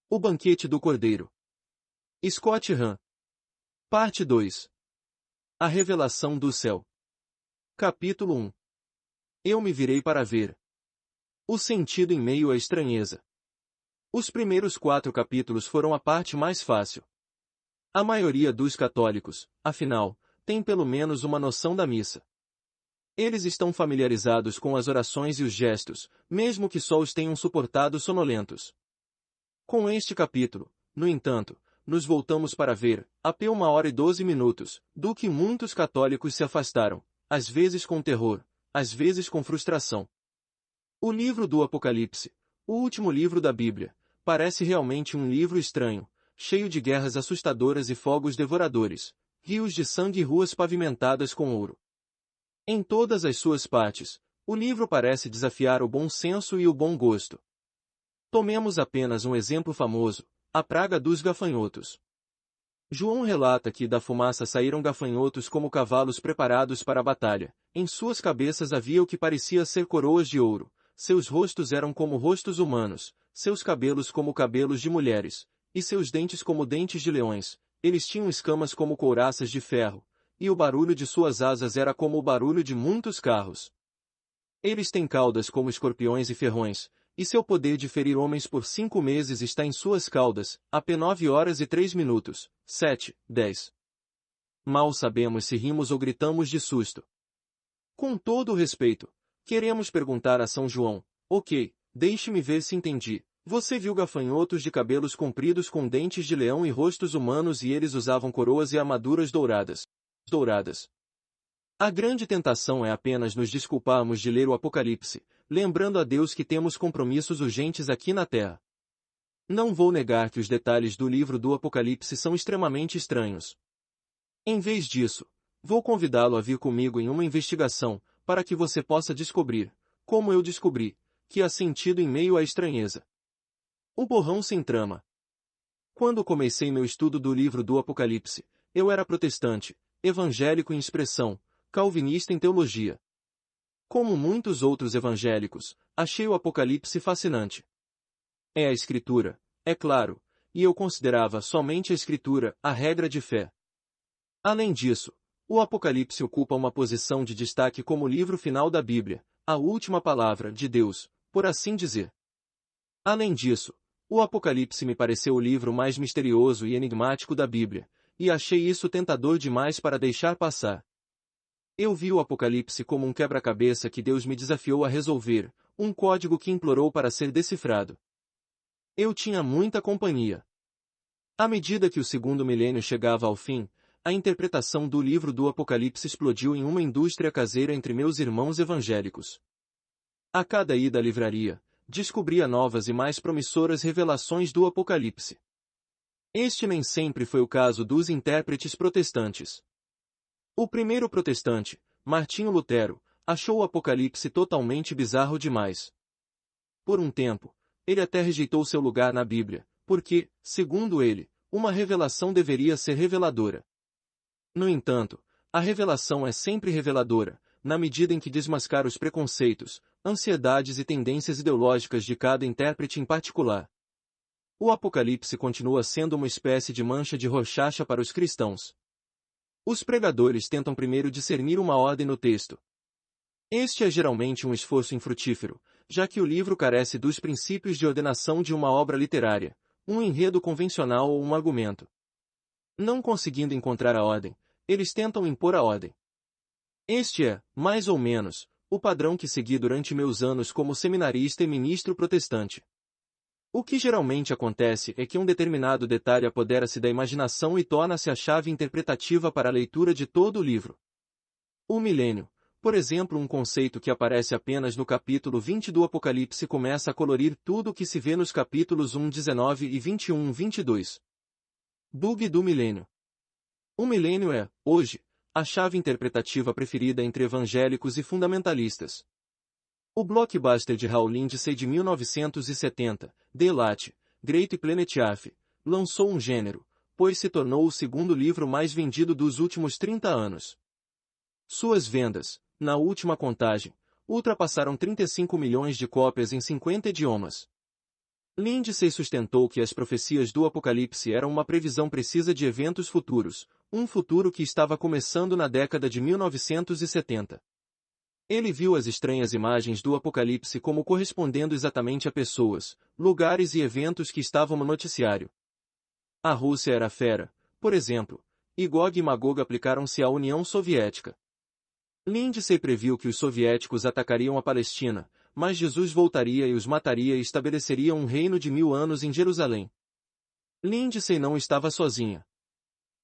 O Banquete do Cordeiro. Scott Hahn. Parte 2. A Revelação do Céu. Capítulo 1. Eu me virei para ver. O sentido em meio à estranheza. Os primeiros 4 capítulos foram a parte mais fácil. A maioria dos católicos, afinal, tem pelo menos uma noção da missa. Eles estão familiarizados com as orações e os gestos, mesmo que só os tenham suportado sonolentos. Com este capítulo, no entanto, nos voltamos para ver, até 1h12, do que muitos católicos se afastaram, às vezes com terror, às vezes com frustração. O livro do Apocalipse, o último livro da Bíblia, parece realmente um livro estranho, cheio de guerras assustadoras e fogos devoradores, rios de sangue e ruas pavimentadas com ouro. Em todas as suas partes, o livro parece desafiar o bom senso e o bom gosto. Tomemos apenas um exemplo famoso, a praga dos gafanhotos. João relata que da fumaça saíram gafanhotos como cavalos preparados para a batalha, em suas cabeças havia o que parecia ser coroas de ouro, seus rostos eram como rostos humanos, seus cabelos como cabelos de mulheres, e seus dentes como dentes de leões, eles tinham escamas como couraças de ferro, e o barulho de suas asas era como o barulho de muitos carros. Eles têm caudas como escorpiões e ferrões, e seu poder de ferir homens por 5 meses está em suas caudas, AP 9h03, 7, 10. Mal sabemos se rimos ou gritamos de susto. Com todo o respeito, queremos perguntar a São João, ok, deixe-me ver se entendi. Você viu gafanhotos de cabelos compridos com dentes de leão e rostos humanos e eles usavam coroas e armaduras douradas. A grande tentação é apenas nos desculparmos de ler o Apocalipse, lembrando a Deus que temos compromissos urgentes aqui na Terra. Não vou negar que os detalhes do livro do Apocalipse são extremamente estranhos. Em vez disso, vou convidá-lo a vir comigo em uma investigação, para que você possa descobrir, como eu descobri, que há sentido em meio à estranheza. O borrão sem trama. Quando comecei meu estudo do livro do Apocalipse, eu era protestante, evangélico em expressão, calvinista em teologia. Como muitos outros evangélicos, achei o Apocalipse fascinante. É a Escritura, é claro, e eu considerava somente a Escritura a regra de fé. Além disso, o Apocalipse ocupa uma posição de destaque como livro final da Bíblia, a última palavra de Deus, por assim dizer. Além disso, o Apocalipse me pareceu o livro mais misterioso e enigmático da Bíblia, e achei isso tentador demais para deixar passar. Eu vi o Apocalipse como um quebra-cabeça que Deus me desafiou a resolver, um código que implorou para ser decifrado. Eu tinha muita companhia. À medida que o segundo milênio chegava ao fim, a interpretação do livro do Apocalipse explodiu em uma indústria caseira entre meus irmãos evangélicos. A cada ida à livraria, descobria novas e mais promissoras revelações do Apocalipse. Este nem sempre foi o caso dos intérpretes protestantes. O primeiro protestante, Martinho Lutero, achou o Apocalipse totalmente bizarro demais. Por um tempo, ele até rejeitou seu lugar na Bíblia, porque, segundo ele, uma revelação deveria ser reveladora. No entanto, a revelação é sempre reveladora, na medida em que desmascara os preconceitos, ansiedades e tendências ideológicas de cada intérprete em particular. O Apocalipse continua sendo uma espécie de mancha de rochacha para os cristãos. Os pregadores tentam primeiro discernir uma ordem no texto. Este é geralmente um esforço infrutífero, já que o livro carece dos princípios de ordenação de uma obra literária, um enredo convencional ou um argumento. Não conseguindo encontrar a ordem, eles tentam impor a ordem. Este é, mais ou menos, o padrão que segui durante meus anos como seminarista e ministro protestante. O que geralmente acontece é que um determinado detalhe apodera-se da imaginação e torna-se a chave interpretativa para a leitura de todo o livro. O milênio, por exemplo, um conceito que aparece apenas no capítulo 20 do Apocalipse começa a colorir tudo o que se vê nos capítulos 1, 19 e 21, 22. Bug do milênio. O milênio é, hoje, a chave interpretativa preferida entre evangélicos e fundamentalistas. O blockbuster de Hal Lindsey de 1970, The Late, Great Planet Earth, lançou um gênero, pois se tornou o segundo livro mais vendido dos últimos 30 anos. Suas vendas, na última contagem, ultrapassaram 35 milhões de cópias em 50 idiomas. Lindsay sustentou que as profecias do Apocalipse eram uma previsão precisa de eventos futuros, um futuro que estava começando na década de 1970. Ele viu as estranhas imagens do Apocalipse como correspondendo exatamente a pessoas, lugares e eventos que estavam no noticiário. A Rússia era fera, por exemplo, e Gog e Magog aplicaram-se à União Soviética. Lindsay previu que os soviéticos atacariam a Palestina, mas Jesus voltaria e os mataria e estabeleceria um reino de 1000 anos em Jerusalém. Lindsay não estava sozinha.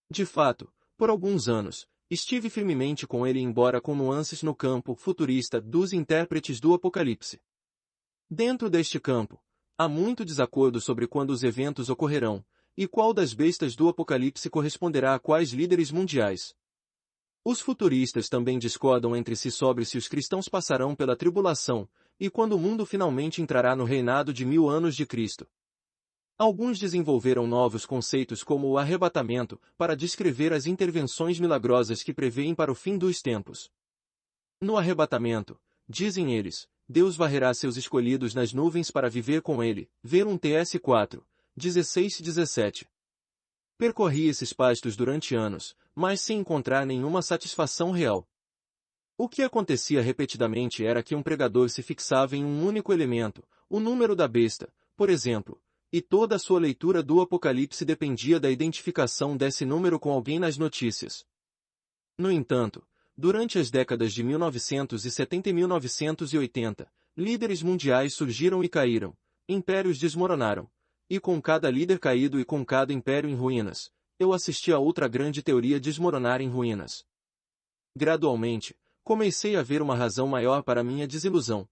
De fato, por alguns anos, estive firmemente com ele embora com nuances no campo futurista dos intérpretes do Apocalipse. Dentro deste campo, há muito desacordo sobre quando os eventos ocorrerão, e qual das bestas do Apocalipse corresponderá a quais líderes mundiais. Os futuristas também discordam entre si sobre se os cristãos passarão pela tribulação, e quando o mundo finalmente entrará no reinado de 1000 anos de Cristo. Alguns desenvolveram novos conceitos como o arrebatamento, para descrever as intervenções milagrosas que prevêem para o fim dos tempos. No arrebatamento, dizem eles, Deus varrerá seus escolhidos nas nuvens para viver com ele, ver 1 TS 4, 16 e 17. Percorri esses pastos durante anos, mas sem encontrar nenhuma satisfação real. O que acontecia repetidamente era que um pregador se fixava em um único elemento, o número da besta, por exemplo, e toda a sua leitura do Apocalipse dependia da identificação desse número com alguém nas notícias. No entanto, durante as décadas de 1970 e 1980, líderes mundiais surgiram e caíram, impérios desmoronaram, e com cada líder caído e com cada império em ruínas, eu assisti a outra grande teoria desmoronar em ruínas. Gradualmente, comecei a ver uma razão maior para minha desilusão.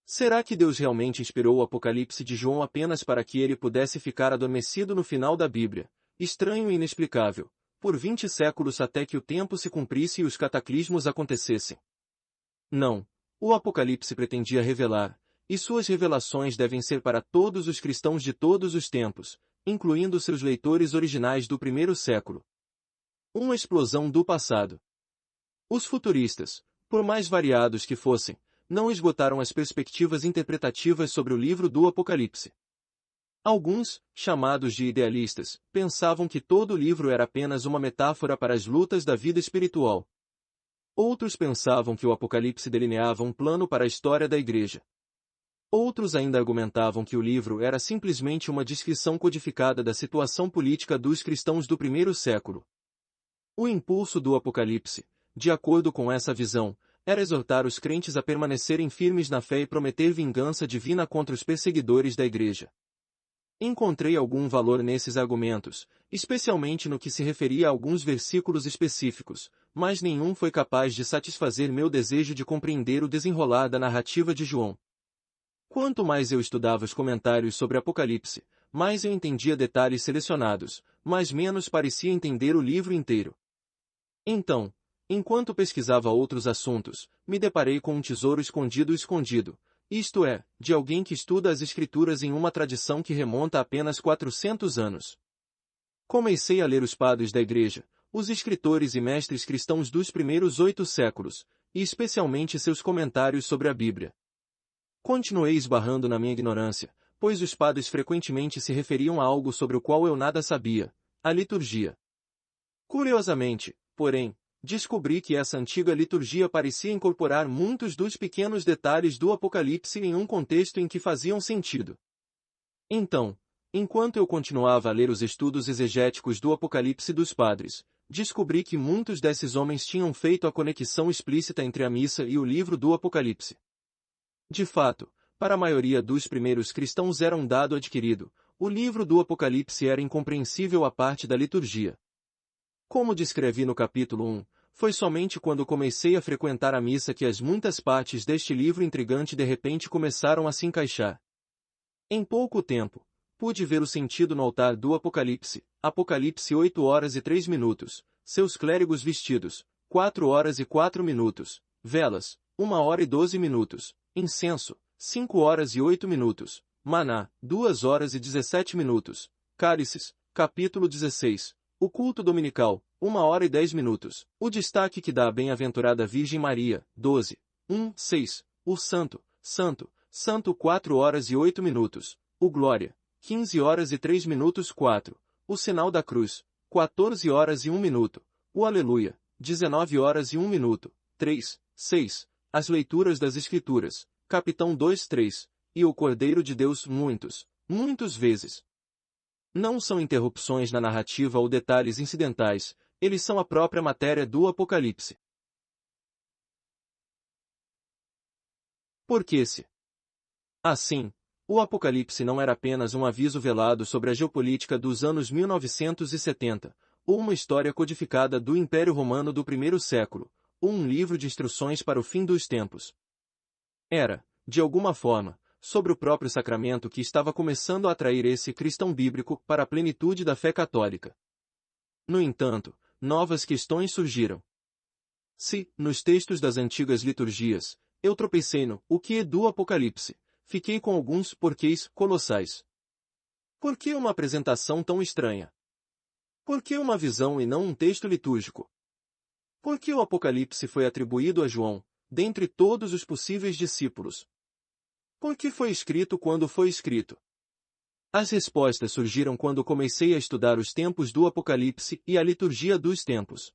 Será que Deus realmente inspirou o Apocalipse de João apenas para que ele pudesse ficar adormecido no final da Bíblia, estranho e inexplicável, por 20 séculos até que o tempo se cumprisse e os cataclismos acontecessem? Não, o Apocalipse pretendia revelar, e suas revelações devem ser para todos os cristãos de todos os tempos, incluindo seus leitores originais do primeiro século. Uma explosão do passado. Os futuristas, por mais variados que fossem, não esgotaram as perspectivas interpretativas sobre o livro do Apocalipse. Alguns, chamados de idealistas, pensavam que todo o livro era apenas uma metáfora para as lutas da vida espiritual. Outros pensavam que o Apocalipse delineava um plano para a história da Igreja. Outros ainda argumentavam que o livro era simplesmente uma descrição codificada da situação política dos cristãos do primeiro século. O impulso do Apocalipse, de acordo com essa visão, era exortar os crentes a permanecerem firmes na fé e prometer vingança divina contra os perseguidores da Igreja. Encontrei algum valor nesses argumentos, especialmente no que se referia a alguns versículos específicos, mas nenhum foi capaz de satisfazer meu desejo de compreender o desenrolar da narrativa de João. Quanto mais eu estudava os comentários sobre Apocalipse, mais eu entendia detalhes selecionados, mas menos parecia entender o livro inteiro. Então, enquanto pesquisava outros assuntos, me deparei com um tesouro escondido, isto é, de alguém que estuda as Escrituras em uma tradição que remonta a apenas 400 anos. Comecei a ler os padres da Igreja, os escritores e mestres cristãos dos primeiros 8 séculos, e especialmente seus comentários sobre a Bíblia. Continuei esbarrando na minha ignorância, pois os padres frequentemente se referiam a algo sobre o qual eu nada sabia, a liturgia. Curiosamente, porém, descobri que essa antiga liturgia parecia incorporar muitos dos pequenos detalhes do Apocalipse em um contexto em que faziam sentido. Então, enquanto eu continuava a ler os estudos exegéticos do Apocalipse dos padres, descobri que muitos desses homens tinham feito a conexão explícita entre a missa e o livro do Apocalipse. De fato, para a maioria dos primeiros cristãos era um dado adquirido, o livro do Apocalipse era incompreensível à parte da liturgia. Como descrevi no capítulo 1, foi somente quando comecei a frequentar a missa que as muitas partes deste livro intrigante de repente começaram a se encaixar. Em pouco tempo, pude ver o sentido no altar do Apocalipse, Apocalipse 8 horas e 3 minutos, seus clérigos vestidos, 4 horas e 4 minutos, velas, 1 hora e 12 minutos, incenso, 5 horas e 8 minutos, maná, 2 horas e 17 minutos, cálices, capítulo 16, o culto dominical, 1 hora e 10 minutos, o destaque que dá a bem-aventurada Virgem Maria, 12, 1, 6, o santo, 4 horas e 8 minutos, o Glória, 15 horas e 3 minutos 4, o Sinal da Cruz, 14 horas e 1 minuto, o Aleluia, 19 horas e 1 minuto, 3, 6, as leituras das Escrituras, Capitão 2 3, e o Cordeiro de Deus muitas vezes. Não são interrupções na narrativa ou detalhes incidentais, eles são a própria matéria do Apocalipse. Por que se? Assim, o Apocalipse não era apenas um aviso velado sobre a geopolítica dos anos 1970, ou uma história codificada do Império Romano do primeiro século, ou um livro de instruções para o fim dos tempos. Era, de alguma forma, sobre o próprio sacramento que estava começando a atrair esse cristão bíblico para a plenitude da fé católica. No entanto, novas questões surgiram. Se, nos textos das antigas liturgias, eu tropecei no o que é do Apocalipse, fiquei com alguns porquês colossais. Por que uma apresentação tão estranha? Por que uma visão e não um texto litúrgico? Por que o Apocalipse foi atribuído a João, dentre todos os possíveis discípulos? Por que foi escrito quando foi escrito? As respostas surgiram quando comecei a estudar os tempos do Apocalipse e a liturgia dos tempos.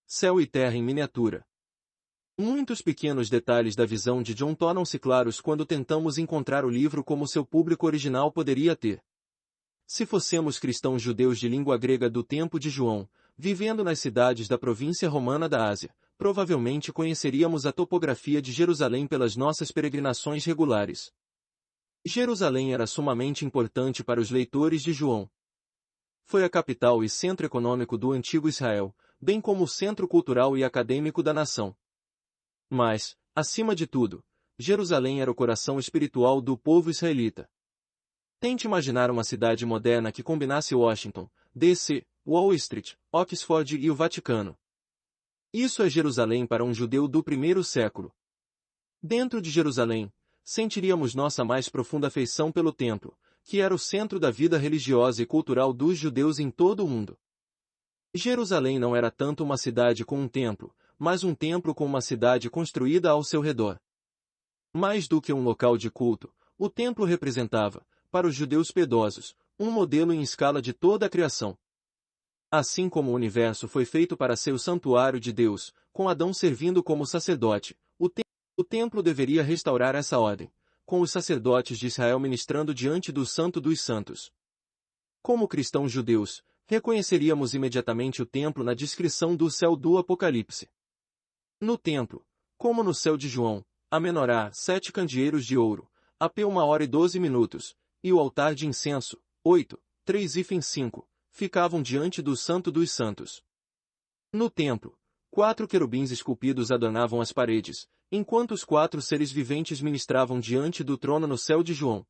Céu e terra em miniatura. Muitos pequenos detalhes da visão de John tornam-se claros quando tentamos encontrar o livro como seu público original poderia ter. Se fossemos cristãos judeus de língua grega do tempo de João, vivendo nas cidades da província romana da Ásia, provavelmente conheceríamos a topografia de Jerusalém pelas nossas peregrinações regulares. Jerusalém era sumamente importante para os leitores de João. Foi a capital e centro econômico do antigo Israel, bem como o centro cultural e acadêmico da nação. Mas, acima de tudo, Jerusalém era o coração espiritual do povo israelita. Tente imaginar uma cidade moderna que combinasse Washington, D.C., Wall Street, Oxford e o Vaticano. Isso é Jerusalém para um judeu do primeiro século. Dentro de Jerusalém, sentiríamos nossa mais profunda afeição pelo templo, que era o centro da vida religiosa e cultural dos judeus em todo o mundo. Jerusalém não era tanto uma cidade com um templo, mas um templo com uma cidade construída ao seu redor. Mais do que um local de culto, o templo representava, para os judeus piedosos, um modelo em escala de toda a criação. Assim como o universo foi feito para ser o santuário de Deus, com Adão servindo como sacerdote, o templo deveria restaurar essa ordem, com os sacerdotes de Israel ministrando diante do Santo dos Santos. Como cristãos judeus, reconheceríamos imediatamente o templo na descrição do céu do Apocalipse. No templo, como no céu de João, a menorá, 7 candeeiros de ouro, a pé 1 hora e 12 minutos, e o altar de incenso, 8, 3,5, ficavam diante do Santo dos Santos. No templo, 4 querubins esculpidos adornavam as paredes, enquanto os 4 seres viventes ministravam diante do trono no céu de João.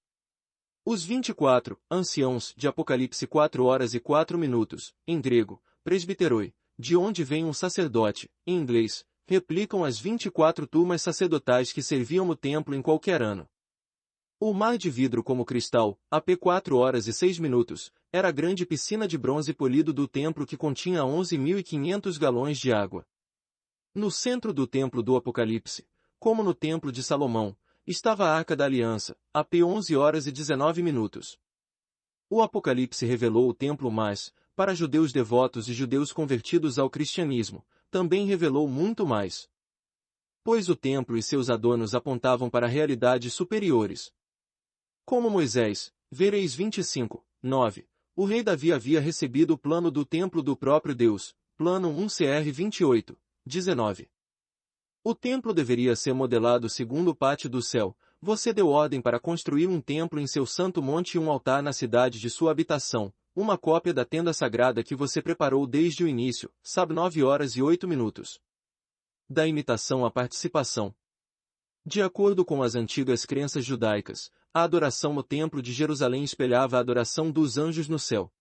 Os 24 anciãos de Apocalipse 4 horas e 4 minutos, em grego, presbiteroi, de onde vem um sacerdote, em inglês, replicam as 24 turmas sacerdotais que serviam no templo em qualquer ano. O mar de vidro como cristal, AP 4 horas e 6 minutos, era a grande piscina de bronze polido do templo que continha 11.500 galões de água. No centro do templo do Apocalipse, como no templo de Salomão, estava a Arca da Aliança, AP 11 horas e 19 minutos. O Apocalipse revelou o templo mas, para judeus devotos e judeus convertidos ao cristianismo, também revelou muito mais. Pois o templo e seus adornos apontavam para realidades superiores. Como Moisés, vereis 25, 9, o rei Davi havia recebido o plano do templo do próprio Deus, plano 1 CR 28, 19. O templo deveria ser modelado segundo o pátio do céu. Você deu ordem para construir um templo em seu santo monte e um altar na cidade de sua habitação, uma cópia da tenda sagrada que você preparou desde o início, sabe 9 horas e 8 minutos. Da imitação à participação. De acordo com as antigas crenças judaicas, a adoração no templo de Jerusalém espelhava a adoração dos anjos no céu.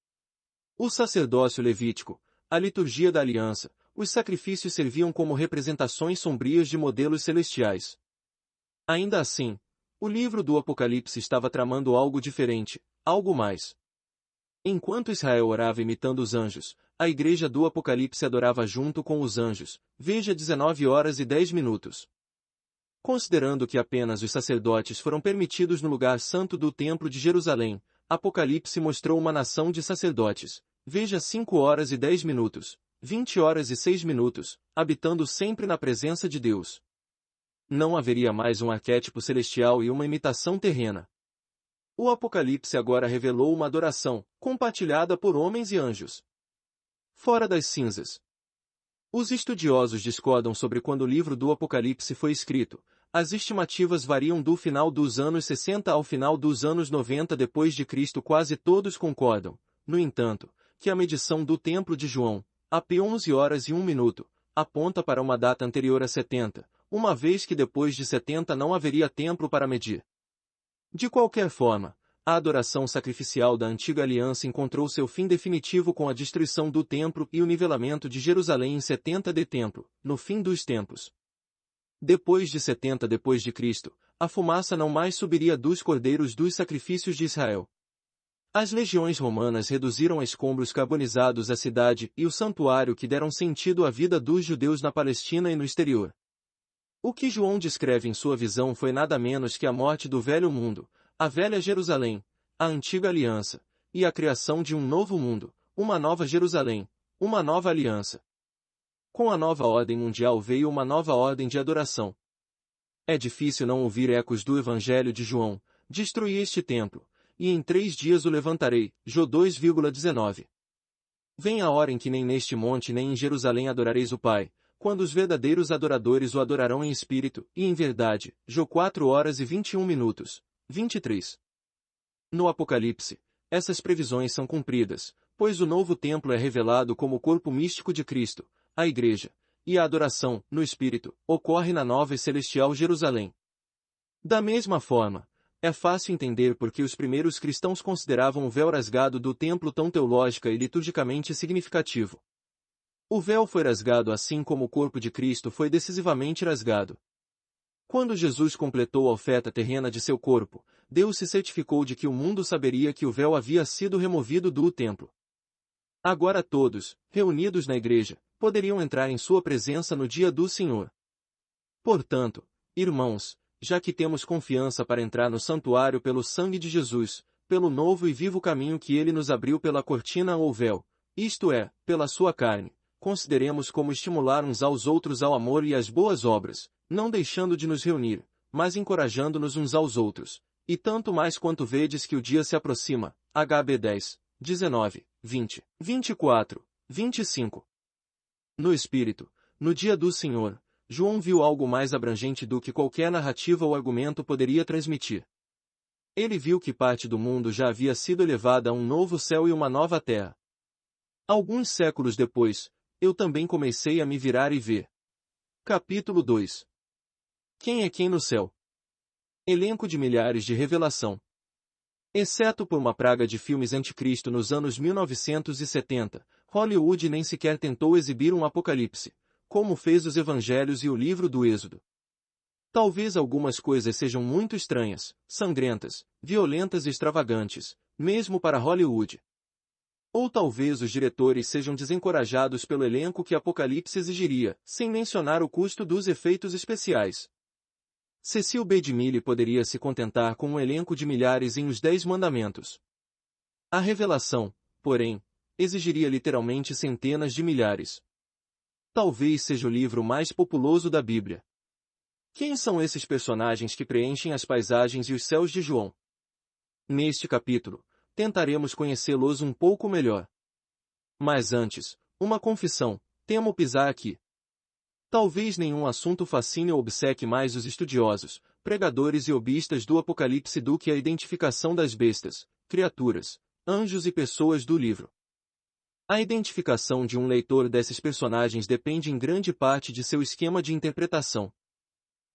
O sacerdócio levítico, a liturgia da aliança, os sacrifícios serviam como representações sombrias de modelos celestiais. Ainda assim, o livro do Apocalipse estava tramando algo diferente, algo mais. Enquanto Israel orava imitando os anjos, a igreja do Apocalipse adorava junto com os anjos, veja 19 horas e 10 minutos. Considerando que apenas os sacerdotes foram permitidos no lugar santo do Templo de Jerusalém, Apocalipse mostrou uma nação de sacerdotes, veja 5 horas e 10 minutos, 20 horas e 6 minutos, habitando sempre na presença de Deus. Não haveria mais um arquétipo celestial e uma imitação terrena. O Apocalipse agora revelou uma adoração, compartilhada por homens e anjos. Fora das cinzas. Os estudiosos discordam sobre quando o livro do Apocalipse foi escrito. As estimativas variam do final dos anos 60 ao final dos anos 90 depois de Cristo. Quase todos concordam, no entanto, que a medição do Templo de João, AP 11 horas e 1 minuto, aponta para uma data anterior a 70, uma vez que depois de 70 não haveria templo para medir. De qualquer forma, a adoração sacrificial da antiga aliança encontrou seu fim definitivo com a destruição do templo e o nivelamento de Jerusalém em 70 de templo, no fim dos tempos. Depois de 70 depois de Cristo, a fumaça não mais subiria dos cordeiros dos sacrifícios de Israel. As legiões romanas reduziram a escombros carbonizados a cidade e o santuário que deram sentido à vida dos judeus na Palestina e no exterior. O que João descreve em sua visão foi nada menos que a morte do velho mundo, a velha Jerusalém, a antiga aliança, e a criação de um novo mundo, uma nova Jerusalém, uma nova aliança. Com a nova ordem mundial veio uma nova ordem de adoração. É difícil não ouvir ecos do Evangelho de João: destruí este templo, e em 3 dias o levantarei. Jó 2,19. Vem a hora em que nem neste monte nem em Jerusalém adorareis o Pai, quando os verdadeiros adoradores o adorarão em espírito e em verdade. Jó 4 horas e 21 minutos, 23. No Apocalipse, essas previsões são cumpridas, pois o novo templo é revelado como o corpo místico de Cristo, a Igreja, e a adoração, no Espírito, ocorre na nova e celestial Jerusalém. Da mesma forma, é fácil entender por que os primeiros cristãos consideravam o véu rasgado do templo tão teológica e liturgicamente significativo. O véu foi rasgado assim como o corpo de Cristo foi decisivamente rasgado. Quando Jesus completou a oferta terrena de seu corpo, Deus se certificou de que o mundo saberia que o véu havia sido removido do templo. Agora todos, reunidos na igreja, poderiam entrar em sua presença no dia do Senhor. Portanto, irmãos, já que temos confiança para entrar no santuário pelo sangue de Jesus, pelo novo e vivo caminho que ele nos abriu pela cortina ou véu, isto é, pela sua carne, consideremos como estimular uns aos outros ao amor e às boas obras, não deixando de nos reunir, mas encorajando-nos uns aos outros, e tanto mais quanto vedes que o dia se aproxima. HB 10, 19, 20, 24, 25. No Espírito, no dia do Senhor, João viu algo mais abrangente do que qualquer narrativa ou argumento poderia transmitir. Ele viu que parte do mundo já havia sido elevada a um novo céu e uma nova terra. Alguns séculos depois, eu também comecei a me virar e ver. Capítulo 2. Quem é quem no céu? Elenco de milhares de revelação. Exceto por uma praga de filmes anticristo nos anos 1970, Hollywood nem sequer tentou exibir um apocalipse, como fez os evangelhos e o livro do Êxodo. Talvez algumas coisas sejam muito estranhas, sangrentas, violentas e extravagantes, mesmo para Hollywood. Ou talvez os diretores sejam desencorajados pelo elenco que Apocalipse exigiria, sem mencionar o custo dos efeitos especiais. Cecil B. DeMille poderia se contentar com um elenco de milhares em Os 10 Mandamentos. A revelação, porém, exigiria literalmente centenas de milhares. Talvez seja o livro mais populoso da Bíblia. Quem são esses personagens que preenchem as paisagens e os céus de João? Neste capítulo, tentaremos conhecê-los um pouco melhor. Mas antes, uma confissão: temo pisar aqui. Talvez nenhum assunto fascine ou obceque mais os estudiosos, pregadores e hobbyistas do Apocalipse do que a identificação das bestas, criaturas, anjos e pessoas do livro. A identificação de um leitor desses personagens depende em grande parte de seu esquema de interpretação.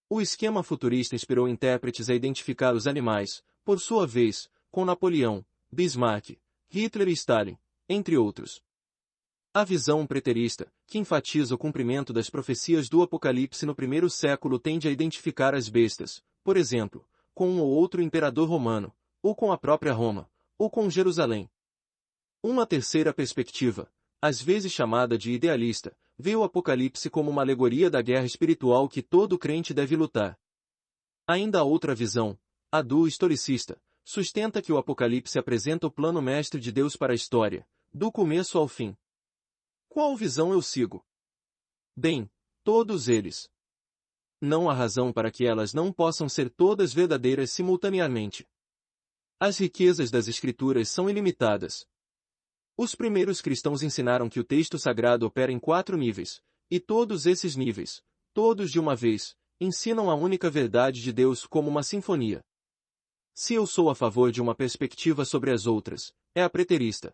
O esquema futurista inspirou intérpretes a identificar os animais, por sua vez, com Napoleão, Bismarck, Hitler e Stalin, entre outros. A visão preterista, que enfatiza o cumprimento das profecias do Apocalipse no primeiro século, tende a identificar as bestas, por exemplo, com um ou outro imperador romano, ou com a própria Roma, ou com Jerusalém. Uma terceira perspectiva, às vezes chamada de idealista, vê o Apocalipse como uma alegoria da guerra espiritual que todo crente deve lutar. Ainda a outra visão, a do historicista, sustenta que o Apocalipse apresenta o plano mestre de Deus para a história, do começo ao fim. Qual visão eu sigo? Bem, todos eles. Não há razão para que elas não possam ser todas verdadeiras simultaneamente. As riquezas das Escrituras são ilimitadas. Os primeiros cristãos ensinaram que o texto sagrado opera em 4 níveis, e todos esses níveis, todos de uma vez, ensinam a única verdade de Deus como uma sinfonia. Se eu sou a favor de uma perspectiva sobre as outras, é a preterista.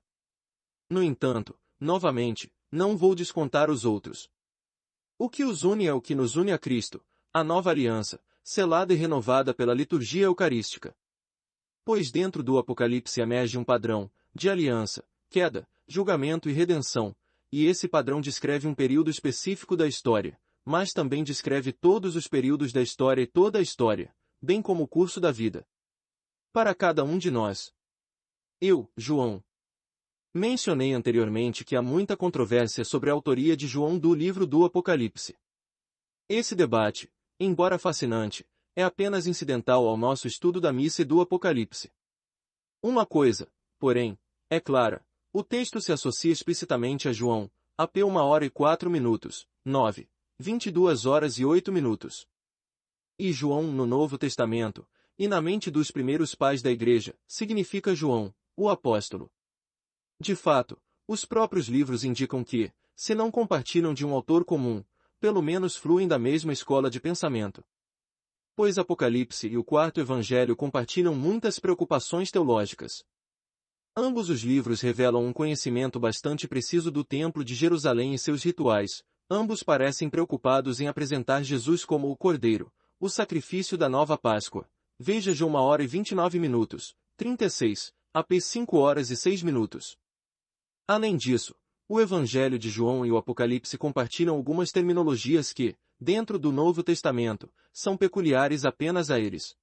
No entanto, novamente, não vou descontar os outros. O que os une é o que nos une a Cristo, a nova aliança, selada e renovada pela liturgia eucarística. Pois dentro do Apocalipse emerge um padrão, de aliança, queda, julgamento e redenção, e esse padrão descreve um período específico da história, mas também descreve todos os períodos da história e toda a história, bem como o curso da vida. Para cada um de nós. Eu, João. Mencionei anteriormente que há muita controvérsia sobre a autoria de João do livro do Apocalipse. Esse debate, embora fascinante, é apenas incidental ao nosso estudo da missa e do Apocalipse. Uma coisa, porém, é clara, o texto se associa explicitamente a João, AP 1h04, 9, 22h08. E João no Novo Testamento, e na mente dos primeiros pais da Igreja, significa João, o apóstolo. De fato, os próprios livros indicam que, se não compartilham de um autor comum, pelo menos fluem da mesma escola de pensamento. Pois Apocalipse e o quarto Evangelho compartilham muitas preocupações teológicas. Ambos os livros revelam um conhecimento bastante preciso do Templo de Jerusalém e seus rituais, ambos parecem preocupados em apresentar Jesus como o Cordeiro, o sacrifício da nova Páscoa. Veja João 1h29, 36, AP 5h06. Além disso, o Evangelho de João e o Apocalipse compartilham algumas terminologias que, dentro do Novo Testamento, são peculiares apenas a eles.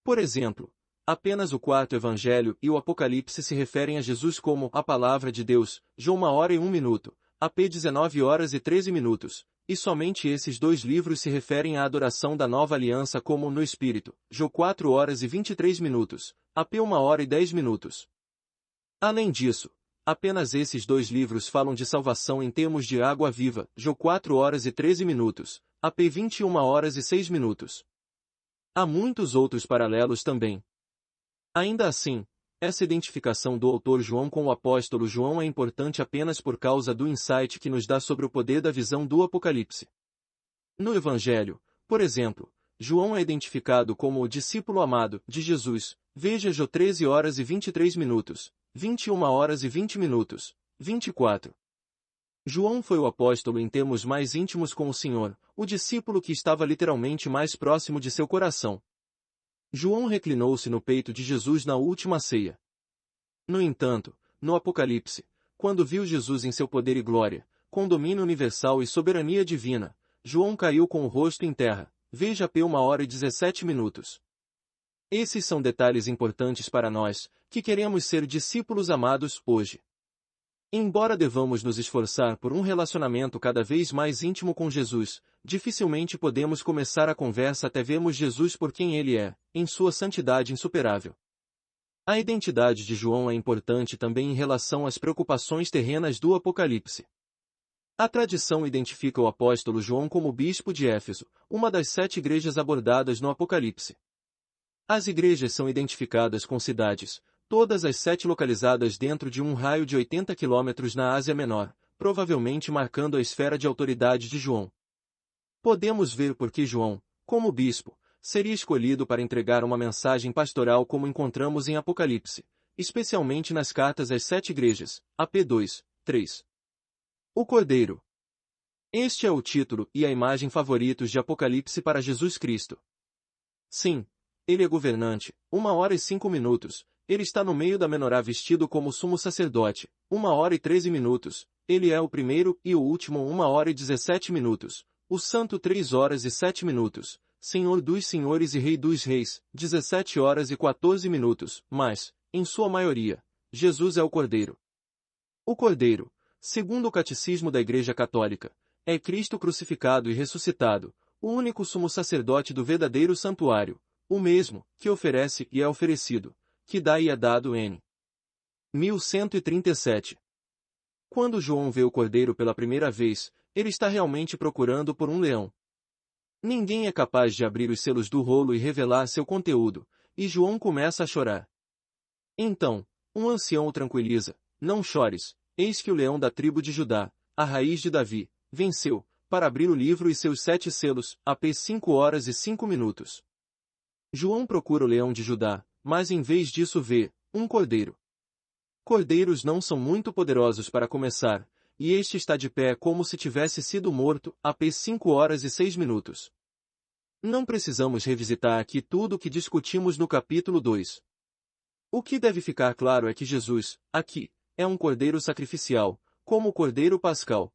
Por exemplo, apenas o quarto Evangelho e o Apocalipse se referem a Jesus como a Palavra de Deus, João 1h01, AP 19h13, e somente esses dois livros se referem à adoração da nova aliança como no Espírito, João 4h23, AP 1h10. Além disso, apenas esses dois livros falam de salvação em termos de água viva, João 4h13, AP 21h06. Há muitos outros paralelos também. Ainda assim, essa identificação do autor João com o apóstolo João é importante apenas por causa do insight que nos dá sobre o poder da visão do Apocalipse. No Evangelho, por exemplo, João é identificado como o discípulo amado de Jesus, veja João 13h23, 21h20, 24. João foi o apóstolo em termos mais íntimos com o Senhor, o discípulo que estava literalmente mais próximo de seu coração. João reclinou-se no peito de Jesus na última ceia. No entanto, no Apocalipse, quando viu Jesus em seu poder e glória, com domínio universal e soberania divina, João caiu com o rosto em terra, veja P 1h17. Esses são detalhes importantes para nós, que queremos ser discípulos amados hoje. Embora devamos nos esforçar por um relacionamento cada vez mais íntimo com Jesus, dificilmente podemos começar a conversa até vermos Jesus por quem ele é, em sua santidade insuperável. A identidade de João é importante também em relação às preocupações terrenas do Apocalipse. A tradição identifica o apóstolo João como bispo de Éfeso, uma das 7 igrejas abordadas no Apocalipse. As igrejas são identificadas com cidades, todas as 7 localizadas dentro de um raio de 80 quilômetros na Ásia Menor, provavelmente marcando a esfera de autoridade de João. Podemos ver por que João, como bispo, seria escolhido para entregar uma mensagem pastoral como encontramos em Apocalipse, especialmente nas cartas às 7 igrejas, AP 2, 3. O Cordeiro. Este é o título e a imagem favoritos de Apocalipse para Jesus Cristo. Sim, ele é governante, 1h05, ele está no meio da menorá vestido como sumo sacerdote, 1h13, ele é o primeiro e o último 1h17, o santo 3h07, Senhor dos senhores e Rei dos reis, 17h14, mas, em sua maioria, Jesus é o Cordeiro. O Cordeiro, segundo o Catecismo da Igreja Católica, é Cristo crucificado e ressuscitado, o único sumo sacerdote do verdadeiro santuário, o mesmo, que oferece e é oferecido, que dá e é dado n. 1137. Quando João vê o cordeiro pela primeira vez, ele está realmente procurando por um leão. Ninguém é capaz de abrir os selos do rolo e revelar seu conteúdo, e João começa a chorar. Então, um ancião o tranquiliza: não chores, eis que o leão da tribo de Judá, a raiz de Davi, venceu, para abrir o livro e seus 7 selos, AP 5 horas e 5 minutos. João procura o leão de Judá, mas em vez disso vê um cordeiro. Cordeiros não são muito poderosos para começar, e este está de pé como se tivesse sido morto, AP 5 horas e 6 minutos. Não precisamos revisitar aqui tudo o que discutimos no capítulo 2. O que deve ficar claro é que Jesus, aqui, é um cordeiro sacrificial, como o cordeiro pascal.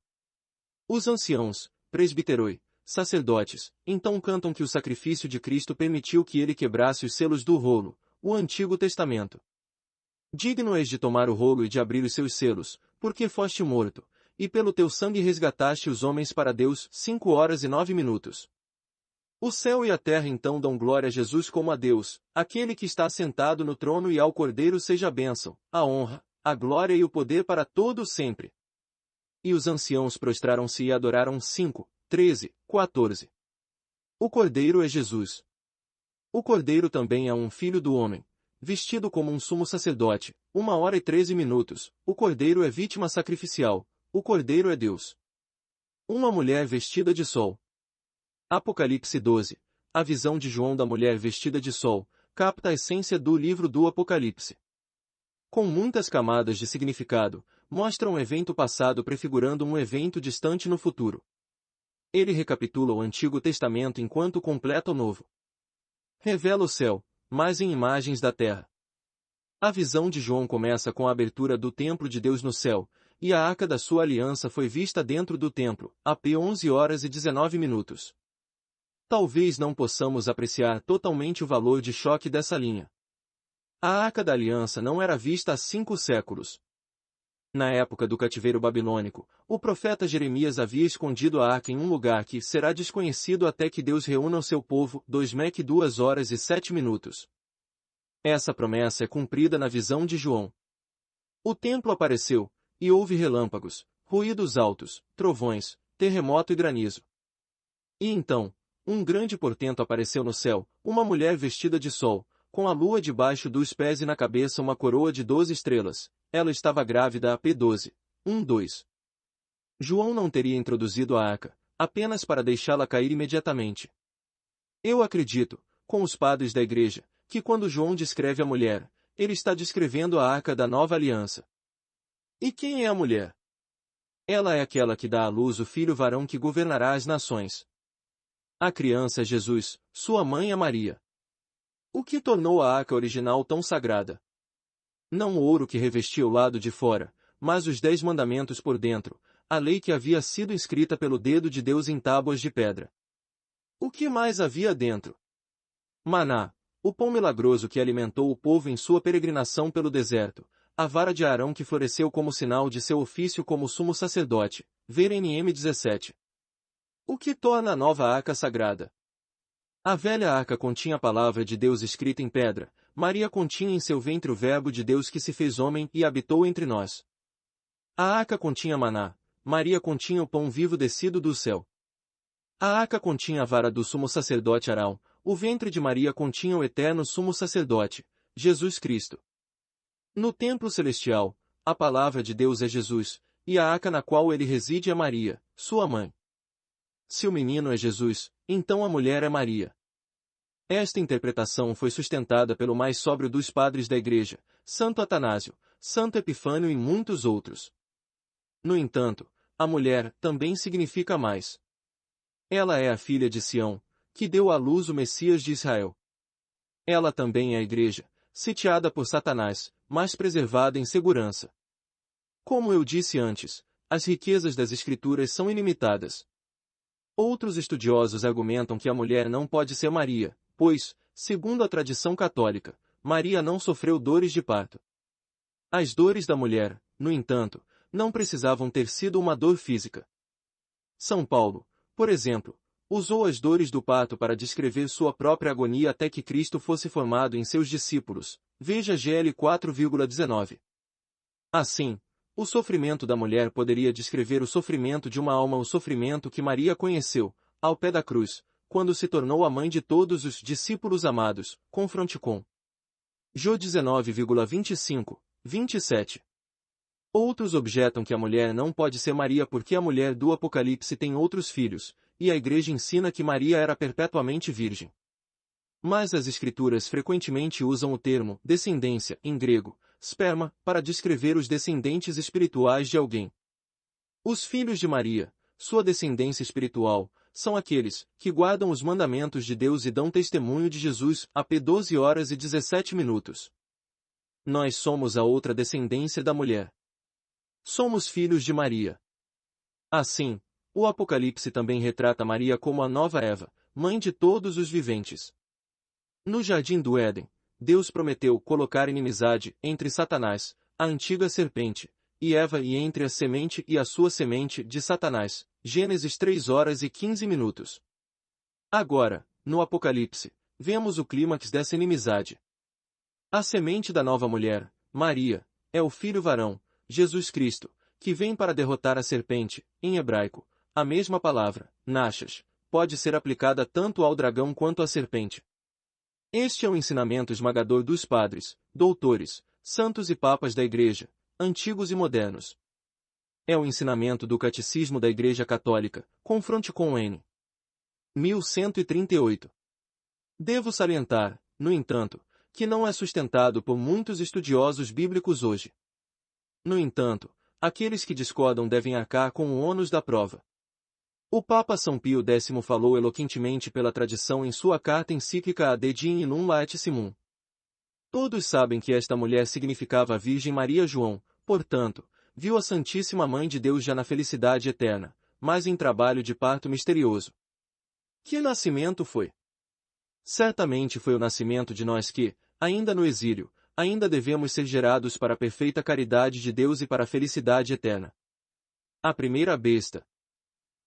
Os anciãos, presbiteroi, sacerdotes, então cantam que o sacrifício de Cristo permitiu que ele quebrasse os selos do rolo, o Antigo Testamento. Digno és de tomar o rolo e de abrir os seus selos, porque foste morto, e pelo teu sangue resgataste os homens para Deus. 5 horas e 9 minutos. O céu e a terra então dão glória a Jesus como a Deus, aquele que está sentado no trono, e ao Cordeiro seja a bênção, a honra, a glória e o poder para todo sempre. E os anciãos prostraram-se e adoraram. 5, 13, 14. O Cordeiro é Jesus. O Cordeiro também é um filho do homem, vestido como um sumo sacerdote. 1 hora e 13 minutos. O Cordeiro é vítima sacrificial. O Cordeiro é Deus. Uma mulher vestida de sol. Apocalipse 12. A visão de João da mulher vestida de sol capta a essência do livro do Apocalipse. Com muitas camadas de significado, mostra um evento passado prefigurando um evento distante no futuro. Ele recapitula o Antigo Testamento enquanto completa o Novo. Revela o céu, mas em imagens da terra. A visão de João começa com a abertura do templo de Deus no céu, e a arca da sua aliança foi vista dentro do templo, AP 11 horas e 19 minutos. Talvez não possamos apreciar totalmente o valor de choque dessa linha. A arca da aliança não era vista há 5 séculos. Na época do cativeiro babilônico, o profeta Jeremias havia escondido a arca em um lugar que será desconhecido até que Deus reúna o seu povo. 2 Mec 2 horas e 7 minutos. Essa promessa é cumprida na visão de João. O templo apareceu, e houve relâmpagos, ruídos altos, trovões, terremoto e granizo. E então, um grande portento apareceu no céu, uma mulher vestida de sol, com a lua debaixo dos pés e na cabeça uma coroa de 12 estrelas. Ela estava grávida. AP 12, 1-2. João não teria introduzido a arca, apenas para deixá-la cair imediatamente. Eu acredito, com os padres da igreja, que quando João descreve a mulher, ele está descrevendo a arca da nova aliança. E quem é a mulher? Ela é aquela que dá à luz o filho varão que governará as nações. A criança é Jesus, sua mãe é Maria. O que tornou a arca original tão sagrada? Não o ouro que revestia o lado de fora, mas os 10 mandamentos por dentro, a lei que havia sido escrita pelo dedo de Deus em tábuas de pedra. O que mais havia dentro? Maná, o pão milagroso que alimentou o povo em sua peregrinação pelo deserto, a vara de Arão que floresceu como sinal de seu ofício como sumo sacerdote, ver NM 17. O que torna a nova arca sagrada? A velha arca continha a palavra de Deus escrita em pedra, Maria continha em seu ventre o verbo de Deus que se fez homem e habitou entre nós. A arca continha maná, Maria continha o pão vivo descido do céu. A arca continha a vara do sumo sacerdote Arão, o ventre de Maria continha o eterno sumo sacerdote, Jesus Cristo. No templo celestial, a palavra de Deus é Jesus, e a arca na qual ele reside é Maria, sua mãe. Se o menino é Jesus, então a mulher é Maria. Esta interpretação foi sustentada pelo mais sóbrio dos padres da Igreja, Santo Atanásio, Santo Epifânio e muitos outros. No entanto, a mulher também significa mais. Ela é a filha de Sião, que deu à luz o Messias de Israel. Ela também é a Igreja, sitiada por Satanás, mas preservada em segurança. Como eu disse antes, as riquezas das Escrituras são ilimitadas. Outros estudiosos argumentam que a mulher não pode ser Maria, pois, segundo a tradição católica, Maria não sofreu dores de parto. As dores da mulher, no entanto, não precisavam ter sido uma dor física. São Paulo, por exemplo, Usou as dores do parto para descrever sua própria agonia até que Cristo fosse formado em seus discípulos. Veja GL 4,19. Assim, o sofrimento da mulher poderia descrever o sofrimento de uma alma, o sofrimento que Maria conheceu, ao pé da cruz, quando se tornou a mãe de todos os discípulos amados. Confronte com Jó 19,25, 27. Outros objetam que a mulher não pode ser Maria porque a mulher do Apocalipse tem outros filhos, e a Igreja ensina que Maria era perpetuamente virgem. Mas as Escrituras frequentemente usam o termo descendência, em grego, sperma, para descrever os descendentes espirituais de alguém. Os filhos de Maria, sua descendência espiritual, são aqueles que guardam os mandamentos de Deus e dão testemunho de Jesus, AP 12 horas e 17 minutos. Nós somos a outra descendência da mulher. Somos filhos de Maria. Assim, o Apocalipse também retrata Maria como a nova Eva, mãe de todos os viventes. No jardim do Éden, Deus prometeu colocar inimizade entre Satanás, a antiga serpente, e Eva e entre a semente e a sua semente de Satanás. Gênesis 3 horas e 15 minutos. Agora, no Apocalipse, vemos o clímax dessa inimizade. A semente da nova mulher, Maria, é o filho varão, Jesus Cristo, que vem para derrotar a serpente. Em hebraico, a mesma palavra, Nachash, pode ser aplicada tanto ao dragão quanto à serpente. Este é o ensinamento esmagador dos padres, doutores, santos e papas da Igreja, antigos e modernos. É o ensinamento do Catecismo da Igreja Católica. Confronte com N. 1138. Devo salientar, no entanto, que não é sustentado por muitos estudiosos bíblicos hoje. No entanto, aqueles que discordam devem arcar com o ônus da prova. O Papa São Pio X falou eloquentemente pela tradição em sua carta encíclica Ad Dignum Laetissimum. Todos sabem que esta mulher significava a Virgem Maria João, portanto, viu a Santíssima Mãe de Deus já na felicidade eterna, mas em trabalho de parto misterioso. Que nascimento foi? Certamente foi o nascimento de nós que, ainda no exílio, ainda devemos ser gerados para a perfeita caridade de Deus e para a felicidade eterna. A primeira besta.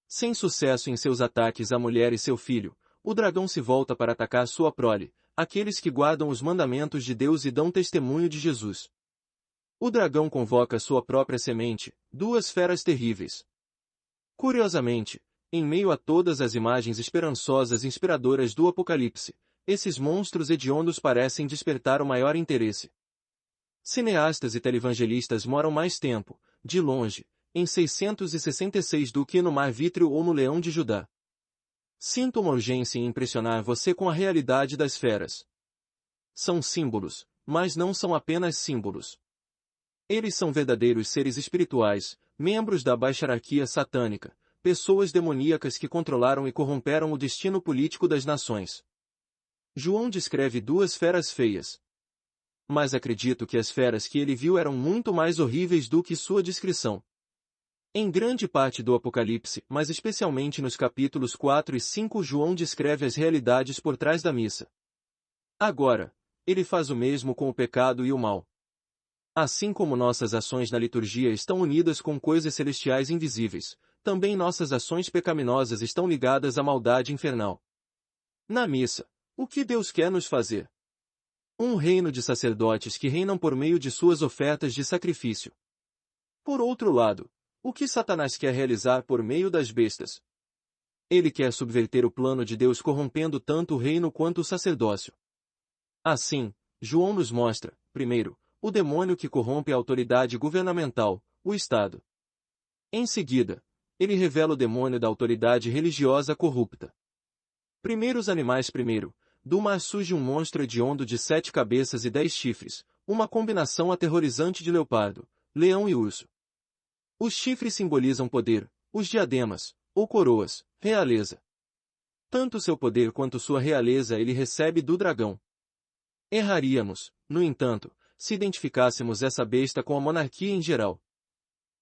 Sem sucesso em seus ataques à mulher e seu filho, o dragão se volta para atacar sua prole, aqueles que guardam os mandamentos de Deus e dão testemunho de Jesus. O dragão convoca sua própria semente, duas feras terríveis. Curiosamente, em meio a todas as imagens esperançosas e inspiradoras do Apocalipse, esses monstros hediondos parecem despertar o maior interesse. Cineastas e televangelistas moram mais tempo, de longe, em 666 do que no Mar Vítreo ou no Leão de Judá. Sinto uma urgência em impressionar você com a realidade das feras. São símbolos, mas não são apenas símbolos. Eles são verdadeiros seres espirituais, membros da baixarquia satânica, pessoas demoníacas que controlaram e corromperam o destino político das nações. João descreve duas feras feias. Mas acredito que as feras que ele viu eram muito mais horríveis do que sua descrição. Em grande parte do Apocalipse, mas especialmente nos capítulos 4 e 5, João descreve as realidades por trás da missa. Agora, ele faz o mesmo com o pecado e o mal. Assim como nossas ações na liturgia estão unidas com coisas celestiais invisíveis, também nossas ações pecaminosas estão ligadas à maldade infernal. Na missa, o que Deus quer nos fazer? Um reino de sacerdotes que reinam por meio de suas ofertas de sacrifício. Por outro lado, o que Satanás quer realizar por meio das bestas? Ele quer subverter o plano de Deus corrompendo tanto o reino quanto o sacerdócio. Assim, João nos mostra, primeiro, o demônio que corrompe a autoridade governamental, o Estado. Em seguida, ele revela o demônio da autoridade religiosa corrupta. Primeiros animais. Primeiro, do mar surge um monstro hediondo de 7 cabeças e 10 chifres, uma combinação aterrorizante de leopardo, leão e urso. Os chifres simbolizam poder, os diademas, ou coroas, realeza. Tanto seu poder quanto sua realeza ele recebe do dragão. Erraríamos, no entanto, se identificássemos essa besta com a monarquia em geral.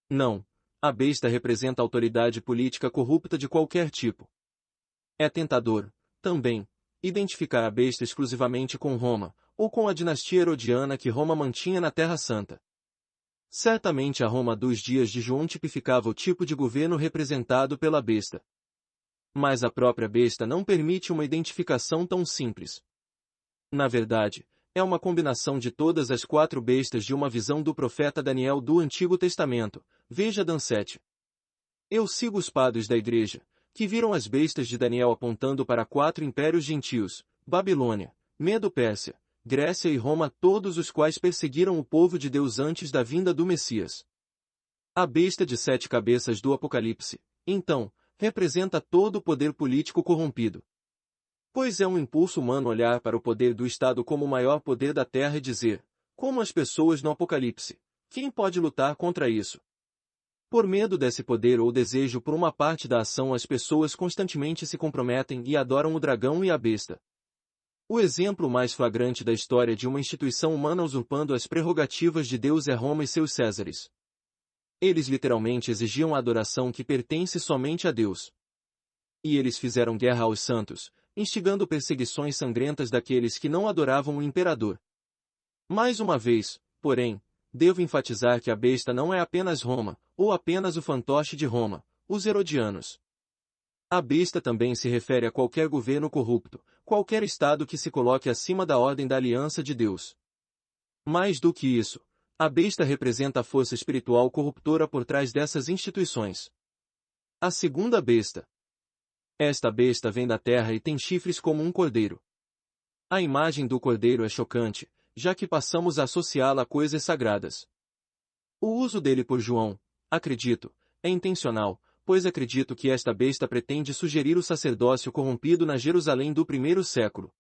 Não, a besta representa a autoridade política corrupta de qualquer tipo. É tentador, também, identificar a besta exclusivamente com Roma, ou com a dinastia herodiana que Roma mantinha na Terra Santa. Certamente a Roma dos dias de João tipificava o tipo de governo representado pela besta. Mas a própria besta não permite uma identificação tão simples. Na verdade, é uma combinação de todas as 4 bestas de uma visão do profeta Daniel do Antigo Testamento. Veja Dan 7. Eu sigo os padres da igreja, que viram as bestas de Daniel apontando para 4 impérios gentios, Babilônia, Medo-Pérsia, Grécia e Roma, todos os quais perseguiram o povo de Deus antes da vinda do Messias. A besta de 7 cabeças do Apocalipse, então, representa todo o poder político corrompido. Pois é um impulso humano olhar para o poder do Estado como o maior poder da Terra e dizer, como as pessoas no Apocalipse, quem pode lutar contra isso? Por medo desse poder ou desejo por uma parte da ação, as pessoas constantemente se comprometem e adoram o dragão e a besta. O exemplo mais flagrante da história de uma instituição humana usurpando as prerrogativas de Deus é Roma e seus Césares. Eles literalmente exigiam a adoração que pertence somente a Deus. E eles fizeram guerra aos santos, instigando perseguições sangrentas daqueles que não adoravam o imperador. Mais uma vez, porém, devo enfatizar que a besta não é apenas Roma, ou apenas o fantoche de Roma, os herodianos. A besta também se refere a qualquer governo corrupto, qualquer estado que se coloque acima da ordem da aliança de Deus. Mais do que isso, a besta representa a força espiritual corruptora por trás dessas instituições. A segunda besta. Esta besta vem da terra e tem chifres como um cordeiro. A imagem do cordeiro é chocante, já que passamos a associá-la a coisas sagradas. O uso dele por João, acredito, é intencional, pois acredito que esta besta pretende sugerir o sacerdócio corrompido na Jerusalém do primeiro século.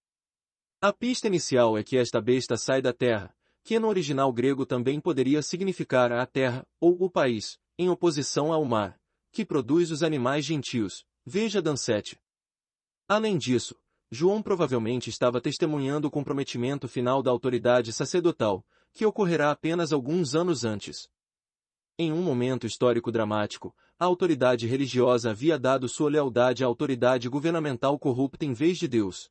A pista inicial é que esta besta sai da terra, que no original grego também poderia significar a terra, ou o país, em oposição ao mar, que produz os animais gentios. Veja Dan 7. Além disso, João provavelmente estava testemunhando o comprometimento final da autoridade sacerdotal, que ocorrerá apenas alguns anos antes. Em um momento histórico dramático, a autoridade religiosa havia dado sua lealdade à autoridade governamental corrupta em vez de Deus.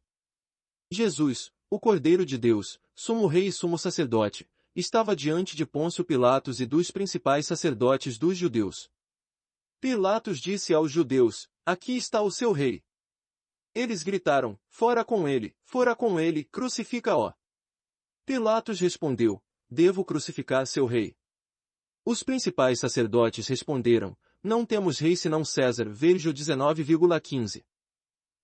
Jesus, o Cordeiro de Deus, sumo rei e sumo sacerdote, estava diante de Pôncio Pilatos e dos principais sacerdotes dos judeus. Pilatos disse aos judeus, aqui está o seu rei. Eles gritaram, fora com ele, crucifica-o. Pilatos respondeu, devo crucificar seu rei. Os principais sacerdotes responderam, não temos rei senão César, veja 19,15.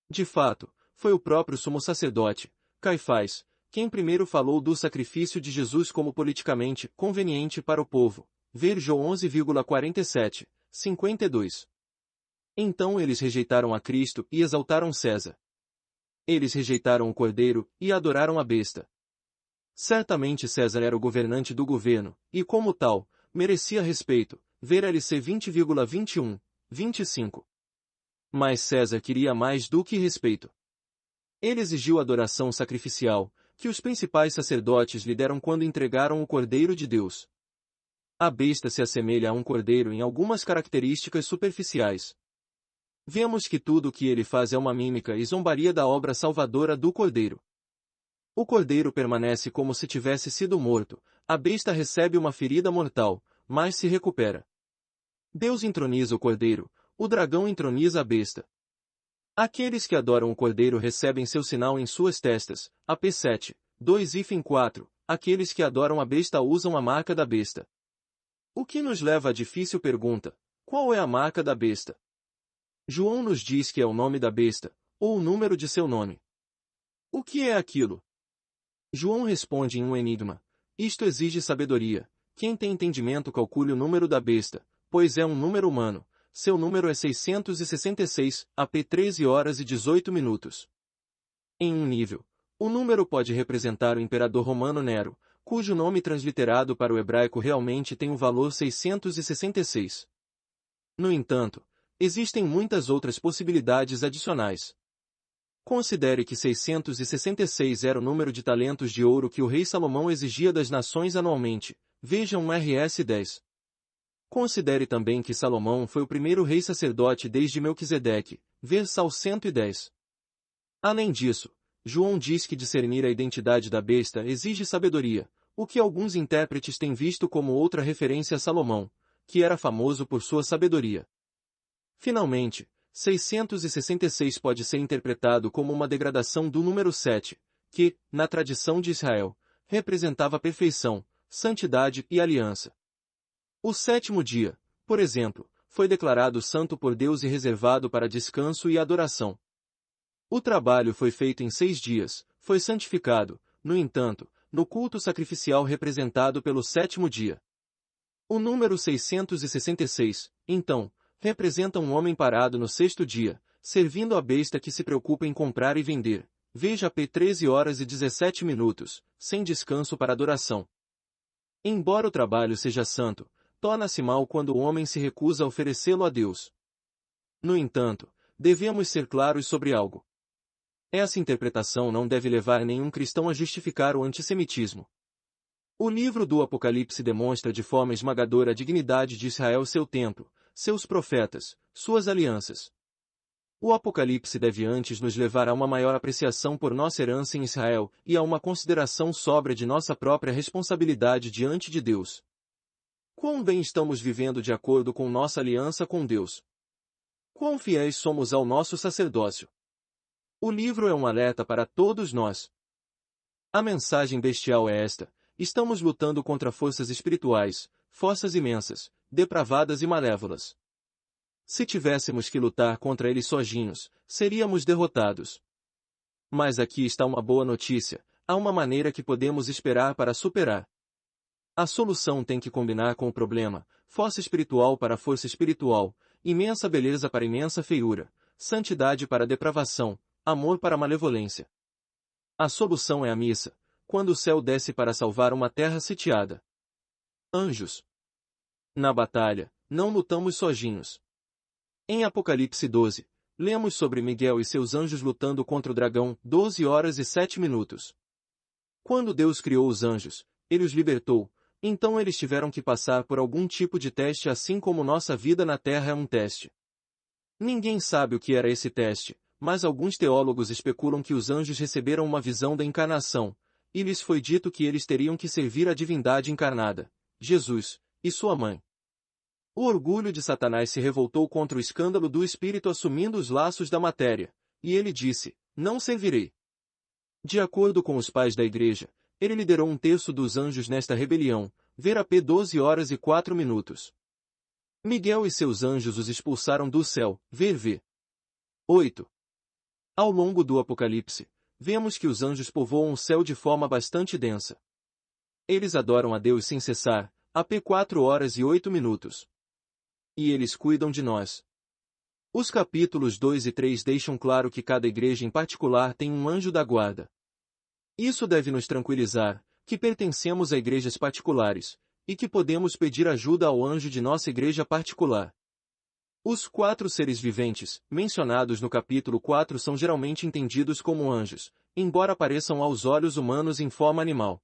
De fato, foi o próprio sumo sacerdote, Caifás, quem primeiro falou do sacrifício de Jesus como politicamente conveniente para o povo, veja 11,47, 52. Então eles rejeitaram a Cristo e exaltaram César. Eles rejeitaram o Cordeiro e adoraram a besta. Certamente César era o governante do governo, e como tal, merecia respeito, ver LC 20,21, 25. Mas César queria mais do que respeito. Ele exigiu adoração sacrificial, que os principais sacerdotes lhe deram quando entregaram o Cordeiro de Deus. A besta se assemelha a um cordeiro em algumas características superficiais. Vemos que tudo o que ele faz é uma mímica e zombaria da obra salvadora do Cordeiro. O Cordeiro permanece como se tivesse sido morto, a besta recebe uma ferida mortal, mas se recupera. Deus entroniza o Cordeiro, o dragão entroniza a besta. Aqueles que adoram o Cordeiro recebem seu sinal em suas testas, AP 7, 2-4, aqueles que adoram a besta usam a marca da besta. O que nos leva à difícil pergunta, qual é a marca da besta? João nos diz que é o nome da besta, ou o número de seu nome. O que é aquilo? João responde em um enigma. Isto exige sabedoria. Quem tem entendimento calcule o número da besta, pois é um número humano. Seu número é 666, AP 13 horas e 18 minutos. Em um nível, o número pode representar o imperador romano Nero, cujo nome transliterado para o hebraico realmente tem o valor 666. No entanto, existem muitas outras possibilidades adicionais. Considere que 666 era o número de talentos de ouro que o rei Salomão exigia das nações anualmente, veja um RS 10. Considere também que Salomão foi o primeiro rei sacerdote desde Melquisedeque, ver Sal 110. Além disso, João diz que discernir a identidade da besta exige sabedoria, o que alguns intérpretes têm visto como outra referência a Salomão, que era famoso por sua sabedoria. Finalmente, 666 pode ser interpretado como uma degradação do número 7, que, na tradição de Israel, representava perfeição, santidade e aliança. O sétimo dia, por exemplo, foi declarado santo por Deus e reservado para descanso e adoração. O trabalho foi feito em 6 dias, foi santificado, no entanto, no culto sacrificial representado pelo sétimo dia. O número 666, então, representa um homem parado no sexto dia, servindo a besta que se preocupa em comprar e vender. Veja P 13 horas e 17 minutos, sem descanso para adoração. Embora o trabalho seja santo, torna-se mal quando o homem se recusa a oferecê-lo a Deus. No entanto, devemos ser claros sobre algo. Essa interpretação não deve levar nenhum cristão a justificar o antissemitismo. O livro do Apocalipse demonstra de forma esmagadora a dignidade de Israel, seu templo, seus profetas, suas alianças. O Apocalipse deve antes nos levar a uma maior apreciação por nossa herança em Israel e a uma consideração sóbria de nossa própria responsabilidade diante de Deus. Quão bem estamos vivendo de acordo com nossa aliança com Deus? Quão fiéis somos ao nosso sacerdócio? O livro é um alerta para todos nós. A mensagem bestial é esta: estamos lutando contra forças espirituais, forças imensas, depravadas e malévolas. Se tivéssemos que lutar contra eles sozinhos, seríamos derrotados. Mas aqui está uma boa notícia: há uma maneira que podemos esperar para superar. A solução tem que combinar com o problema: força espiritual para força espiritual, imensa beleza para imensa feiura, santidade para depravação, amor para malevolência. A solução é a missa, quando o céu desce para salvar uma terra sitiada. Anjos. Na batalha, não lutamos sozinhos. Em Apocalipse 12, lemos sobre Miguel e seus anjos lutando contra o dragão, 12 horas e 7 minutos. Quando Deus criou os anjos, ele os libertou, então eles tiveram que passar por algum tipo de teste, assim como nossa vida na Terra é um teste. Ninguém sabe o que era esse teste, mas alguns teólogos especulam que os anjos receberam uma visão da encarnação, e lhes foi dito que eles teriam que servir a divindade encarnada, Jesus, e sua mãe. O orgulho de Satanás se revoltou contra o escândalo do Espírito assumindo os laços da matéria, e ele disse: não servirei. De acordo com os pais da igreja, ele liderou um terço dos anjos nesta rebelião, ver P 12 horas e 4 minutos. Miguel e seus anjos os expulsaram do céu, ver V. 8. Ao longo do Apocalipse, vemos que os anjos povoam o céu de forma bastante densa. Eles adoram a Deus sem cessar, P 4 horas e 8 minutos. E eles cuidam de nós. Os capítulos 2 e 3 deixam claro que cada igreja em particular tem um anjo da guarda. Isso deve nos tranquilizar, que pertencemos a igrejas particulares, e que podemos pedir ajuda ao anjo de nossa igreja particular. Os 4 seres viventes, mencionados no capítulo 4, são geralmente entendidos como anjos, embora apareçam aos olhos humanos em forma animal.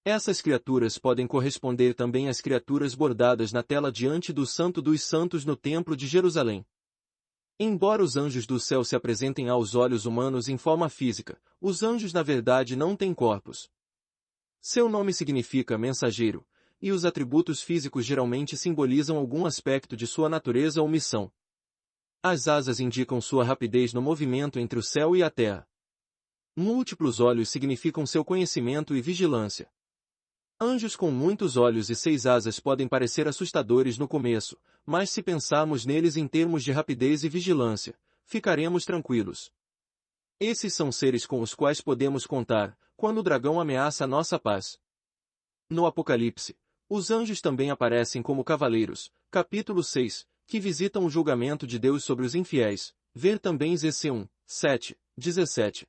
Essas criaturas podem corresponder também às criaturas bordadas na tela diante do Santo dos Santos no Templo de Jerusalém. Embora os anjos do céu se apresentem aos olhos humanos em forma física, os anjos na verdade não têm corpos. Seu nome significa mensageiro, e os atributos físicos geralmente simbolizam algum aspecto de sua natureza ou missão. As asas indicam sua rapidez no movimento entre o céu e a terra. Múltiplos olhos significam seu conhecimento e vigilância. Anjos com muitos olhos e 6 asas podem parecer assustadores no começo, mas se pensarmos neles em termos de rapidez e vigilância, ficaremos tranquilos. Esses são seres com os quais podemos contar, quando o dragão ameaça a nossa paz. No Apocalipse, os anjos também aparecem como cavaleiros, capítulo 6, que visitam o julgamento de Deus sobre os infiéis, ver também ZC 1, 7, 17.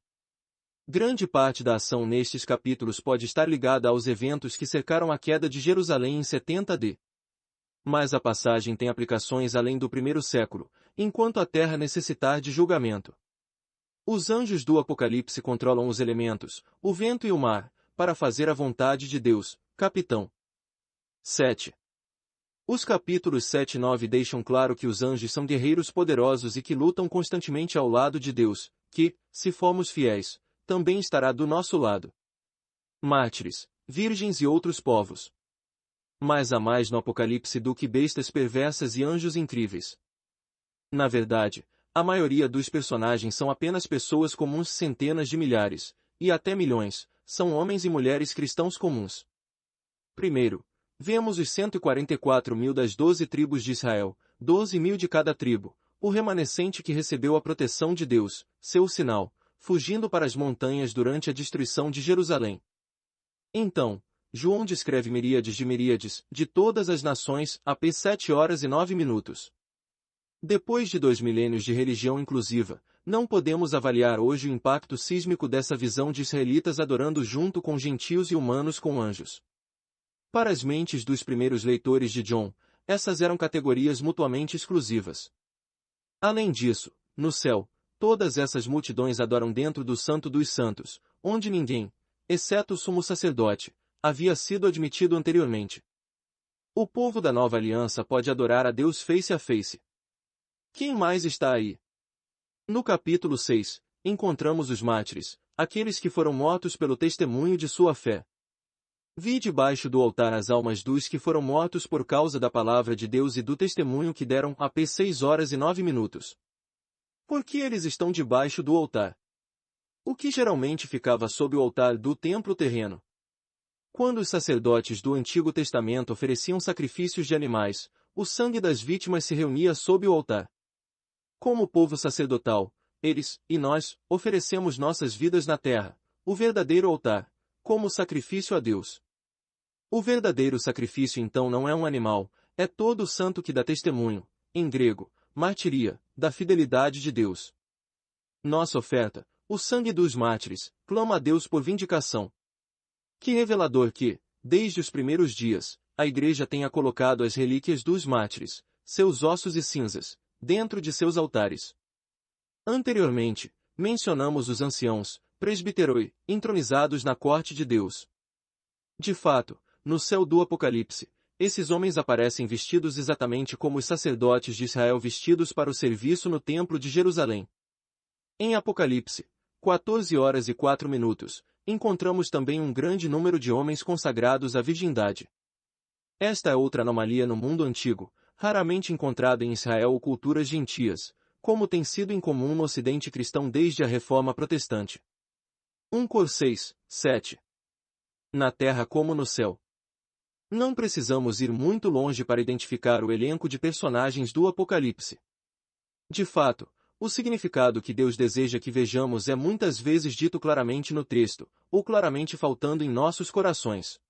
Grande parte da ação nestes capítulos pode estar ligada aos eventos que cercaram a queda de Jerusalém em 70 AD. Mas a passagem tem aplicações além do primeiro século, enquanto a terra necessitar de julgamento. Os anjos do Apocalipse controlam os elementos, o vento e o mar, para fazer a vontade de Deus. Capitão 7. Os capítulos 7 e 9 deixam claro que os anjos são guerreiros poderosos e que lutam constantemente ao lado de Deus, que, se formos fiéis, também estará do nosso lado. Mártires, virgens e outros povos. Mas há mais no Apocalipse do que bestas perversas e anjos incríveis. Na verdade, a maioria dos personagens são apenas pessoas comuns, centenas de milhares, e até milhões, são homens e mulheres cristãos comuns. Primeiro, vemos os 144 mil das 12 tribos de Israel, 12 mil de cada tribo, o remanescente que recebeu a proteção de Deus, seu sinal, fugindo para as montanhas durante a destruição de Jerusalém. Então, João descreve miríades, de todas as nações, a 7 horas e 9 minutos. Depois de 2 milênios de religião inclusiva, não podemos avaliar hoje o impacto sísmico dessa visão de israelitas adorando junto com gentios e humanos com anjos. Para as mentes dos primeiros leitores de John, essas eram categorias mutuamente exclusivas. Além disso, no céu, todas essas multidões adoram dentro do Santo dos Santos, onde ninguém, exceto o sumo sacerdote, havia sido admitido anteriormente. O povo da nova aliança pode adorar a Deus face a face. Quem mais está aí? No capítulo 6, encontramos os mártires, aqueles que foram mortos pelo testemunho de sua fé. Vi debaixo do altar as almas dos que foram mortos por causa da palavra de Deus e do testemunho que deram a 6 horas e 9 minutos. Por que eles estão debaixo do altar? O que geralmente ficava sob o altar do templo terreno? Quando os sacerdotes do Antigo Testamento ofereciam sacrifícios de animais, o sangue das vítimas se reunia sob o altar. Como povo sacerdotal, eles, e nós, oferecemos nossas vidas na terra, o verdadeiro altar, como sacrifício a Deus. O verdadeiro sacrifício então não é um animal, é todo o santo que dá testemunho, em grego, martiria, da fidelidade de Deus. Nossa oferta, o sangue dos mártires, clama a Deus por vindicação. Que revelador que, desde os primeiros dias, a Igreja tenha colocado as relíquias dos mártires, seus ossos e cinzas, dentro de seus altares. Anteriormente, mencionamos os anciãos, presbiteroi, entronizados na corte de Deus. De fato, no céu do Apocalipse, esses homens aparecem vestidos exatamente como os sacerdotes de Israel vestidos para o serviço no Templo de Jerusalém. Em Apocalipse, 14 horas e 4 minutos, encontramos também um grande número de homens consagrados à virgindade. Esta é outra anomalia no mundo antigo, raramente encontrada em Israel ou culturas gentias, como tem sido incomum no Ocidente cristão desde a Reforma Protestante. 1 Cor 6, 7. Na terra como no céu. Não precisamos ir muito longe para identificar o elenco de personagens do Apocalipse. De fato, o significado que Deus deseja que vejamos é muitas vezes dito claramente no texto, ou claramente faltando em nossos corações.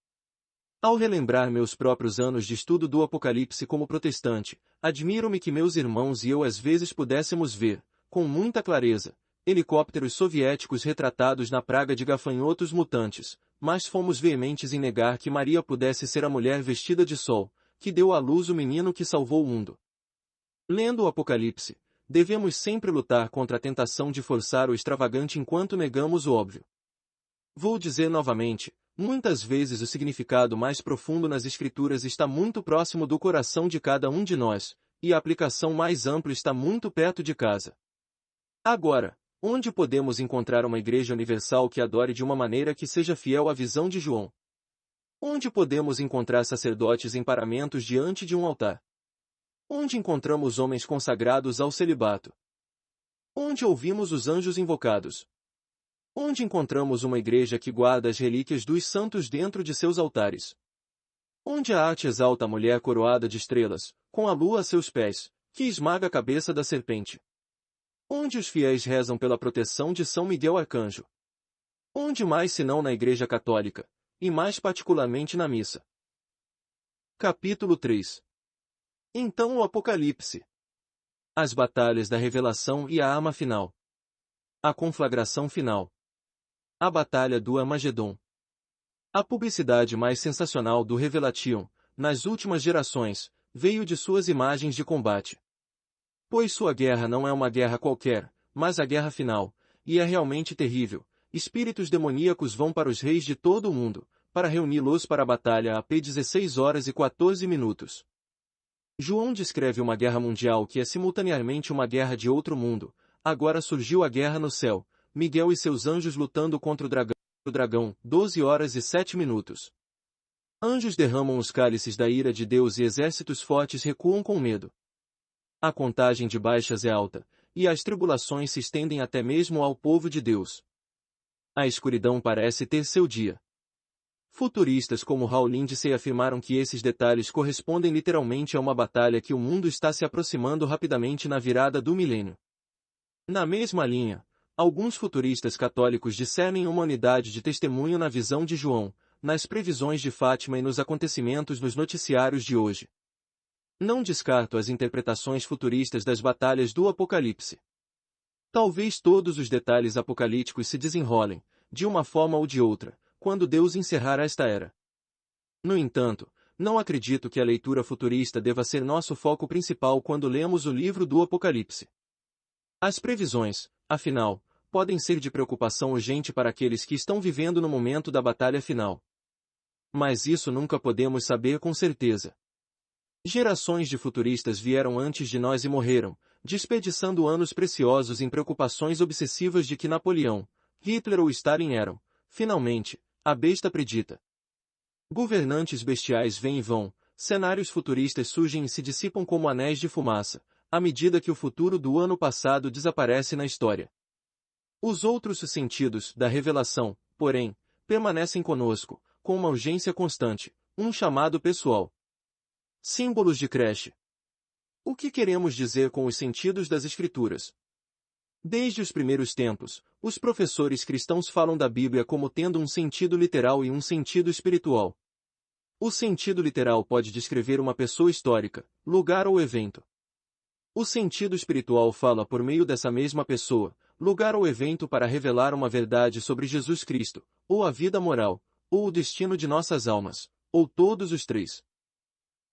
Ao relembrar meus próprios anos de estudo do Apocalipse como protestante, admiro-me que meus irmãos e eu às vezes pudéssemos ver, com muita clareza, helicópteros soviéticos retratados na praga de gafanhotos mutantes, mas fomos veementes em negar que Maria pudesse ser a mulher vestida de sol, que deu à luz o menino que salvou o mundo. Lendo o Apocalipse, devemos sempre lutar contra a tentação de forçar o extravagante enquanto negamos o óbvio. Vou dizer novamente, muitas vezes o significado mais profundo nas Escrituras está muito próximo do coração de cada um de nós, e a aplicação mais ampla está muito perto de casa. Agora, onde podemos encontrar uma igreja universal que adore de uma maneira que seja fiel à visão de João? Onde podemos encontrar sacerdotes em paramentos diante de um altar? Onde encontramos homens consagrados ao celibato? Onde ouvimos os anjos invocados? Onde encontramos uma igreja que guarda as relíquias dos santos dentro de seus altares? Onde a arte exalta a mulher coroada de estrelas, com a lua a seus pés, que esmaga a cabeça da serpente? Onde os fiéis rezam pela proteção de São Miguel Arcanjo? Onde mais senão na Igreja Católica, e mais particularmente na missa? Capítulo 3. Então o Apocalipse. As batalhas da revelação e a arma final. A conflagração final. A batalha do Armagedon. A publicidade mais sensacional do Revelation, nas últimas gerações, veio de suas imagens de combate. Pois sua guerra não é uma guerra qualquer, mas a guerra final, e é realmente terrível. Espíritos demoníacos vão para os reis de todo o mundo, para reuni-los para a batalha a 16 horas e 14 minutos. João descreve uma guerra mundial que é simultaneamente uma guerra de outro mundo. Agora surgiu a guerra no céu, Miguel e seus anjos lutando contra o dragão, 12 horas e 7 minutos. Anjos derramam os cálices da ira de Deus e exércitos fortes recuam com medo. A contagem de baixas é alta, e as tribulações se estendem até mesmo ao povo de Deus. A escuridão parece ter seu dia. Futuristas como Hal Lindsey afirmaram que esses detalhes correspondem literalmente a uma batalha que o mundo está se aproximando rapidamente na virada do milênio. Na mesma linha, alguns futuristas católicos discernem uma unidade de testemunho na visão de João, nas previsões de Fátima e nos acontecimentos nos noticiários de hoje. Não descarto as interpretações futuristas das batalhas do Apocalipse. Talvez todos os detalhes apocalípticos se desenrolem, de uma forma ou de outra, quando Deus encerrar esta era. No entanto, não acredito que a leitura futurista deva ser nosso foco principal quando lemos o livro do Apocalipse. As previsões, afinal, podem ser de preocupação urgente para aqueles que estão vivendo no momento da batalha final. Mas isso nunca podemos saber com certeza. Gerações de futuristas vieram antes de nós e morreram, desperdiçando anos preciosos em preocupações obsessivas de que Napoleão, Hitler ou Stalin eram, finalmente, a besta predita. Governantes bestiais vêm e vão, cenários futuristas surgem e se dissipam como anéis de fumaça, à medida que o futuro do ano passado desaparece na história. Os outros sentidos da revelação, porém, permanecem conosco, com uma urgência constante, um chamado pessoal. Símbolos de creche. O que queremos dizer com os sentidos das Escrituras? Desde os primeiros tempos, os professores cristãos falam da Bíblia como tendo um sentido literal e um sentido espiritual. O sentido literal pode descrever uma pessoa histórica, lugar ou evento. O sentido espiritual fala por meio dessa mesma pessoa, lugar ou evento para revelar uma verdade sobre Jesus Cristo, ou a vida moral, ou o destino de nossas almas, ou todos os três.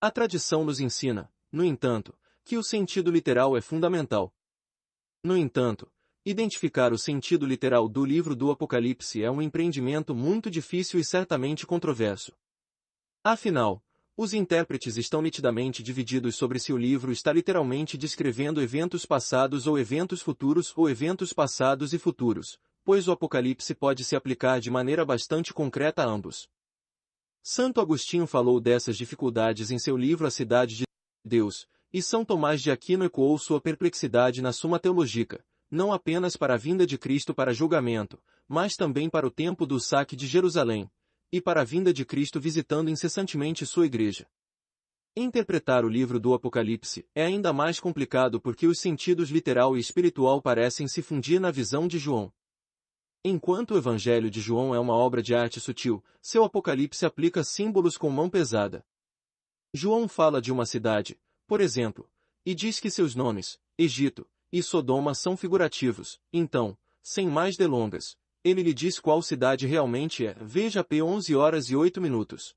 A tradição nos ensina, no entanto, que o sentido literal é fundamental. No entanto, identificar o sentido literal do livro do Apocalipse é um empreendimento muito difícil e certamente controverso. Afinal, os intérpretes estão nitidamente divididos sobre se o livro está literalmente descrevendo eventos passados ou eventos futuros ou eventos passados e futuros, pois o Apocalipse pode se aplicar de maneira bastante concreta a ambos. Santo Agostinho falou dessas dificuldades em seu livro A Cidade de Deus, e São Tomás de Aquino ecoou sua perplexidade na Suma Teológica, não apenas para a vinda de Cristo para julgamento, mas também para o tempo do saque de Jerusalém, e para a vinda de Cristo visitando incessantemente sua igreja. Interpretar o livro do Apocalipse é ainda mais complicado porque os sentidos literal e espiritual parecem se fundir na visão de João. Enquanto o Evangelho de João é uma obra de arte sutil, seu Apocalipse aplica símbolos com mão pesada. João fala de uma cidade, por exemplo, e diz que seus nomes, Egito e Sodoma, são figurativos. Então, sem mais delongas, ele lhe diz qual cidade realmente é. Veja p. 11h08.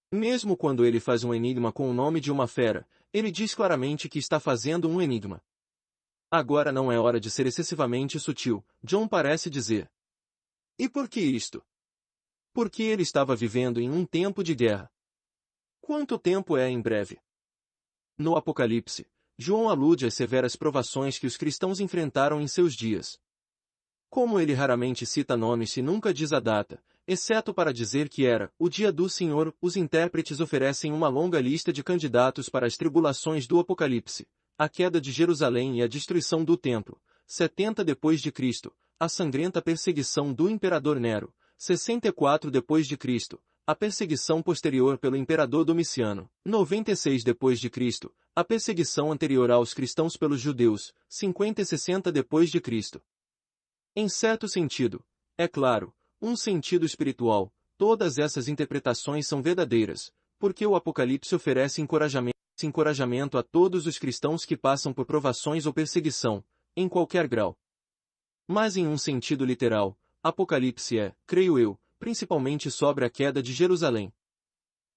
Mesmo quando ele faz um enigma com o nome de uma fera, ele diz claramente que está fazendo um enigma. Agora não é hora de ser excessivamente sutil, John parece dizer. E por que isto? Porque ele estava vivendo em um tempo de guerra. Quanto tempo é em breve? No Apocalipse, João alude às severas provações que os cristãos enfrentaram em seus dias. Como ele raramente cita nomes e nunca diz a data, exceto para dizer que era o dia do Senhor, os intérpretes oferecem uma longa lista de candidatos para as tribulações do Apocalipse: a queda de Jerusalém e a destruição do templo, 70 depois de Cristo, a sangrenta perseguição do imperador Nero, 64 depois de Cristo, a perseguição posterior pelo imperador Domiciano, 96 depois de Cristo, a perseguição anterior aos cristãos pelos judeus, 50 e 60 depois de Cristo. Em certo sentido, é claro, um sentido espiritual, todas essas interpretações são verdadeiras, porque o Apocalipse oferece encorajamento a todos os cristãos que passam por provações ou perseguição, em qualquer grau. Mas em um sentido literal, Apocalipse é, creio eu, principalmente sobre a queda de Jerusalém.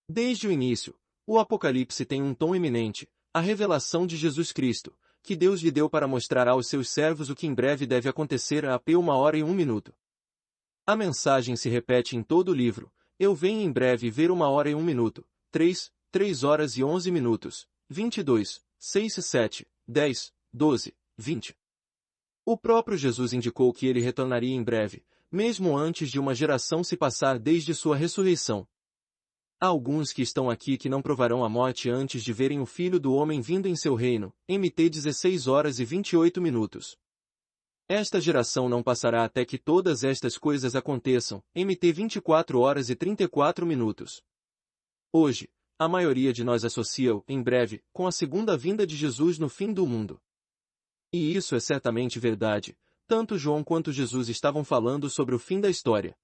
Desde o início, o Apocalipse tem um tom eminente, a revelação de Jesus Cristo, que Deus lhe deu para mostrar aos seus servos o que em breve deve acontecer a p. 1h01. A mensagem se repete em todo o livro: eu venho em breve ver 1h01, 3h11, 22, 6 e 7, 10, 12, 20. O próprio Jesus indicou que ele retornaria em breve, mesmo antes de uma geração se passar desde sua ressurreição. Há alguns que estão aqui que não provarão a morte antes de verem o Filho do Homem vindo em seu reino. MT 16 horas e 28 minutos. Esta geração não passará até que todas estas coisas aconteçam. MT 24 horas e 34 minutos. Hoje, a maioria de nós associa-o, em breve, com a segunda vinda de Jesus no fim do mundo. E isso é certamente verdade. Tanto João quanto Jesus estavam falando sobre o fim da história.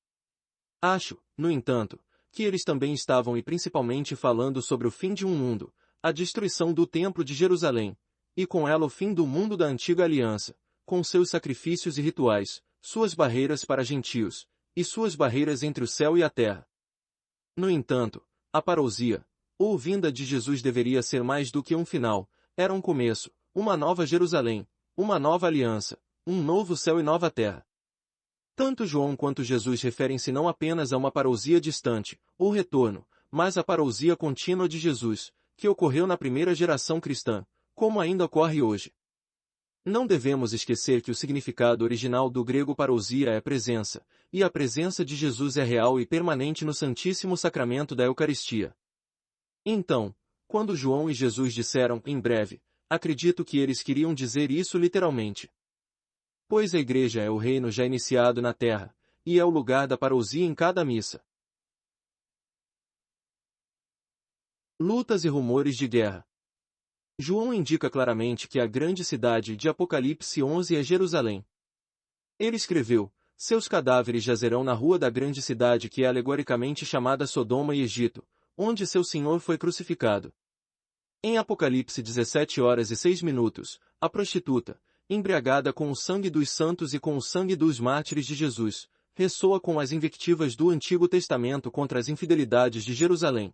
Acho, no entanto, que eles também estavam e principalmente falando sobre o fim de um mundo, a destruição do Templo de Jerusalém, e com ela o fim do mundo da antiga aliança, com seus sacrifícios e rituais, suas barreiras para gentios, e suas barreiras entre o céu e a terra. No entanto, a parousia, ou vinda de Jesus deveria ser mais do que um final, era um começo, uma nova Jerusalém, uma nova aliança, um novo céu e nova terra. Tanto João quanto Jesus referem-se não apenas a uma parousia distante, ou retorno, mas à parousia contínua de Jesus, que ocorreu na primeira geração cristã, como ainda ocorre hoje. Não devemos esquecer que o significado original do grego parousia é presença, e a presença de Jesus é real e permanente no Santíssimo Sacramento da Eucaristia. Então, quando João e Jesus disseram, em breve, acredito que eles queriam dizer isso literalmente. Pois a Igreja é o reino já iniciado na terra, e é o lugar da parousia em cada missa. Lutas e rumores de guerra. João indica claramente que a grande cidade de Apocalipse 11 é Jerusalém. Ele escreveu, seus cadáveres jazerão na rua da grande cidade que é alegoricamente chamada Sodoma e Egito, onde seu Senhor foi crucificado. Em Apocalipse 17 horas e 6 minutos, a prostituta, embriagada com o sangue dos santos e com o sangue dos mártires de Jesus, ressoa com as invectivas do Antigo Testamento contra as infidelidades de Jerusalém.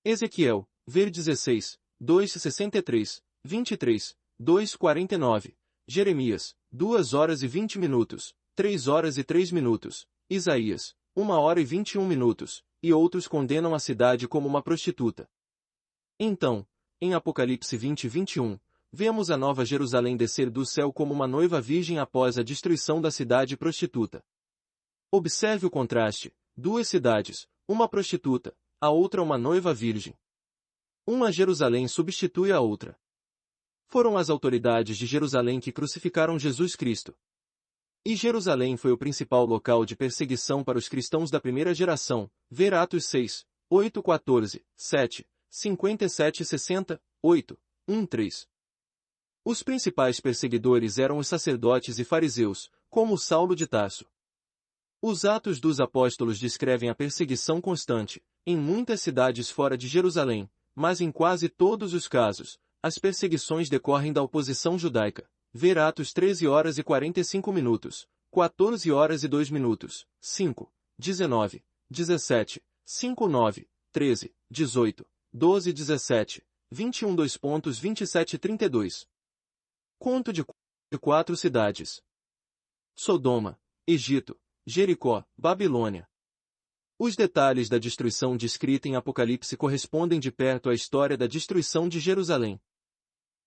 Ezequiel, ver 16, 2:63, 23, 2:49, Jeremias, 2 horas e 20 minutos, 3 horas e 3 minutos, Isaías, 1 hora e 21 minutos, e outros condenam a cidade como uma prostituta. Então, em Apocalipse 20 e 21, vemos a nova Jerusalém descer do céu como uma noiva virgem após a destruição da cidade prostituta. Observe o contraste, duas cidades, uma prostituta, a outra uma noiva virgem. Uma Jerusalém substitui a outra. Foram as autoridades de Jerusalém que crucificaram Jesus Cristo. E Jerusalém foi o principal local de perseguição para os cristãos da primeira geração, ver Atos 6, 8, 14, 7, 57 e 60, 8, 1, 3. Os principais perseguidores eram os sacerdotes e fariseus, como Saulo de Tarso. Os Atos dos Apóstolos descrevem a perseguição constante, em muitas cidades fora de Jerusalém, mas em quase todos os casos, as perseguições decorrem da oposição judaica. Ver Atos 13 horas e 45 minutos, 14 horas e 2 minutos, 5, 19, 17, 5, 9, 13, 18, 12 e 17, 21 2.27 e 32. Conto de 4 cidades. Sodoma, Egito, Jericó, Babilônia. Os detalhes da destruição descrita em Apocalipse correspondem de perto à história da destruição de Jerusalém.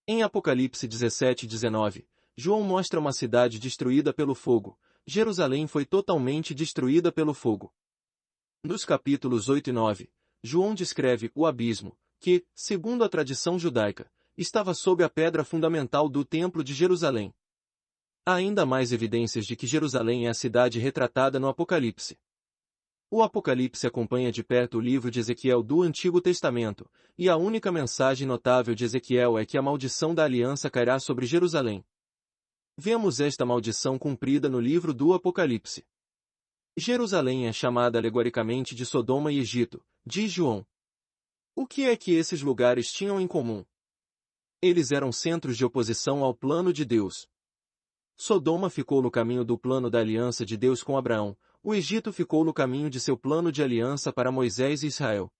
Em Apocalipse 17 e 19, João mostra uma cidade destruída pelo fogo. Jerusalém foi totalmente destruída pelo fogo. Nos capítulos 8 e 9, João descreve o abismo, que, segundo a tradição judaica, estava sob a pedra fundamental do Templo de Jerusalém. Há ainda mais evidências de que Jerusalém é a cidade retratada no Apocalipse. O Apocalipse acompanha de perto o livro de Ezequiel do Antigo Testamento, e a única mensagem notável de Ezequiel é que a maldição da aliança cairá sobre Jerusalém. Vemos esta maldição cumprida no livro do Apocalipse. Jerusalém é chamada alegoricamente de Sodoma e Egito, diz João. O que é que esses lugares tinham em comum? Eles eram centros de oposição ao plano de Deus. Sodoma ficou no caminho do plano da aliança de Deus com Abraão, o Egito ficou no caminho de seu plano de aliança para Moisés e Israel.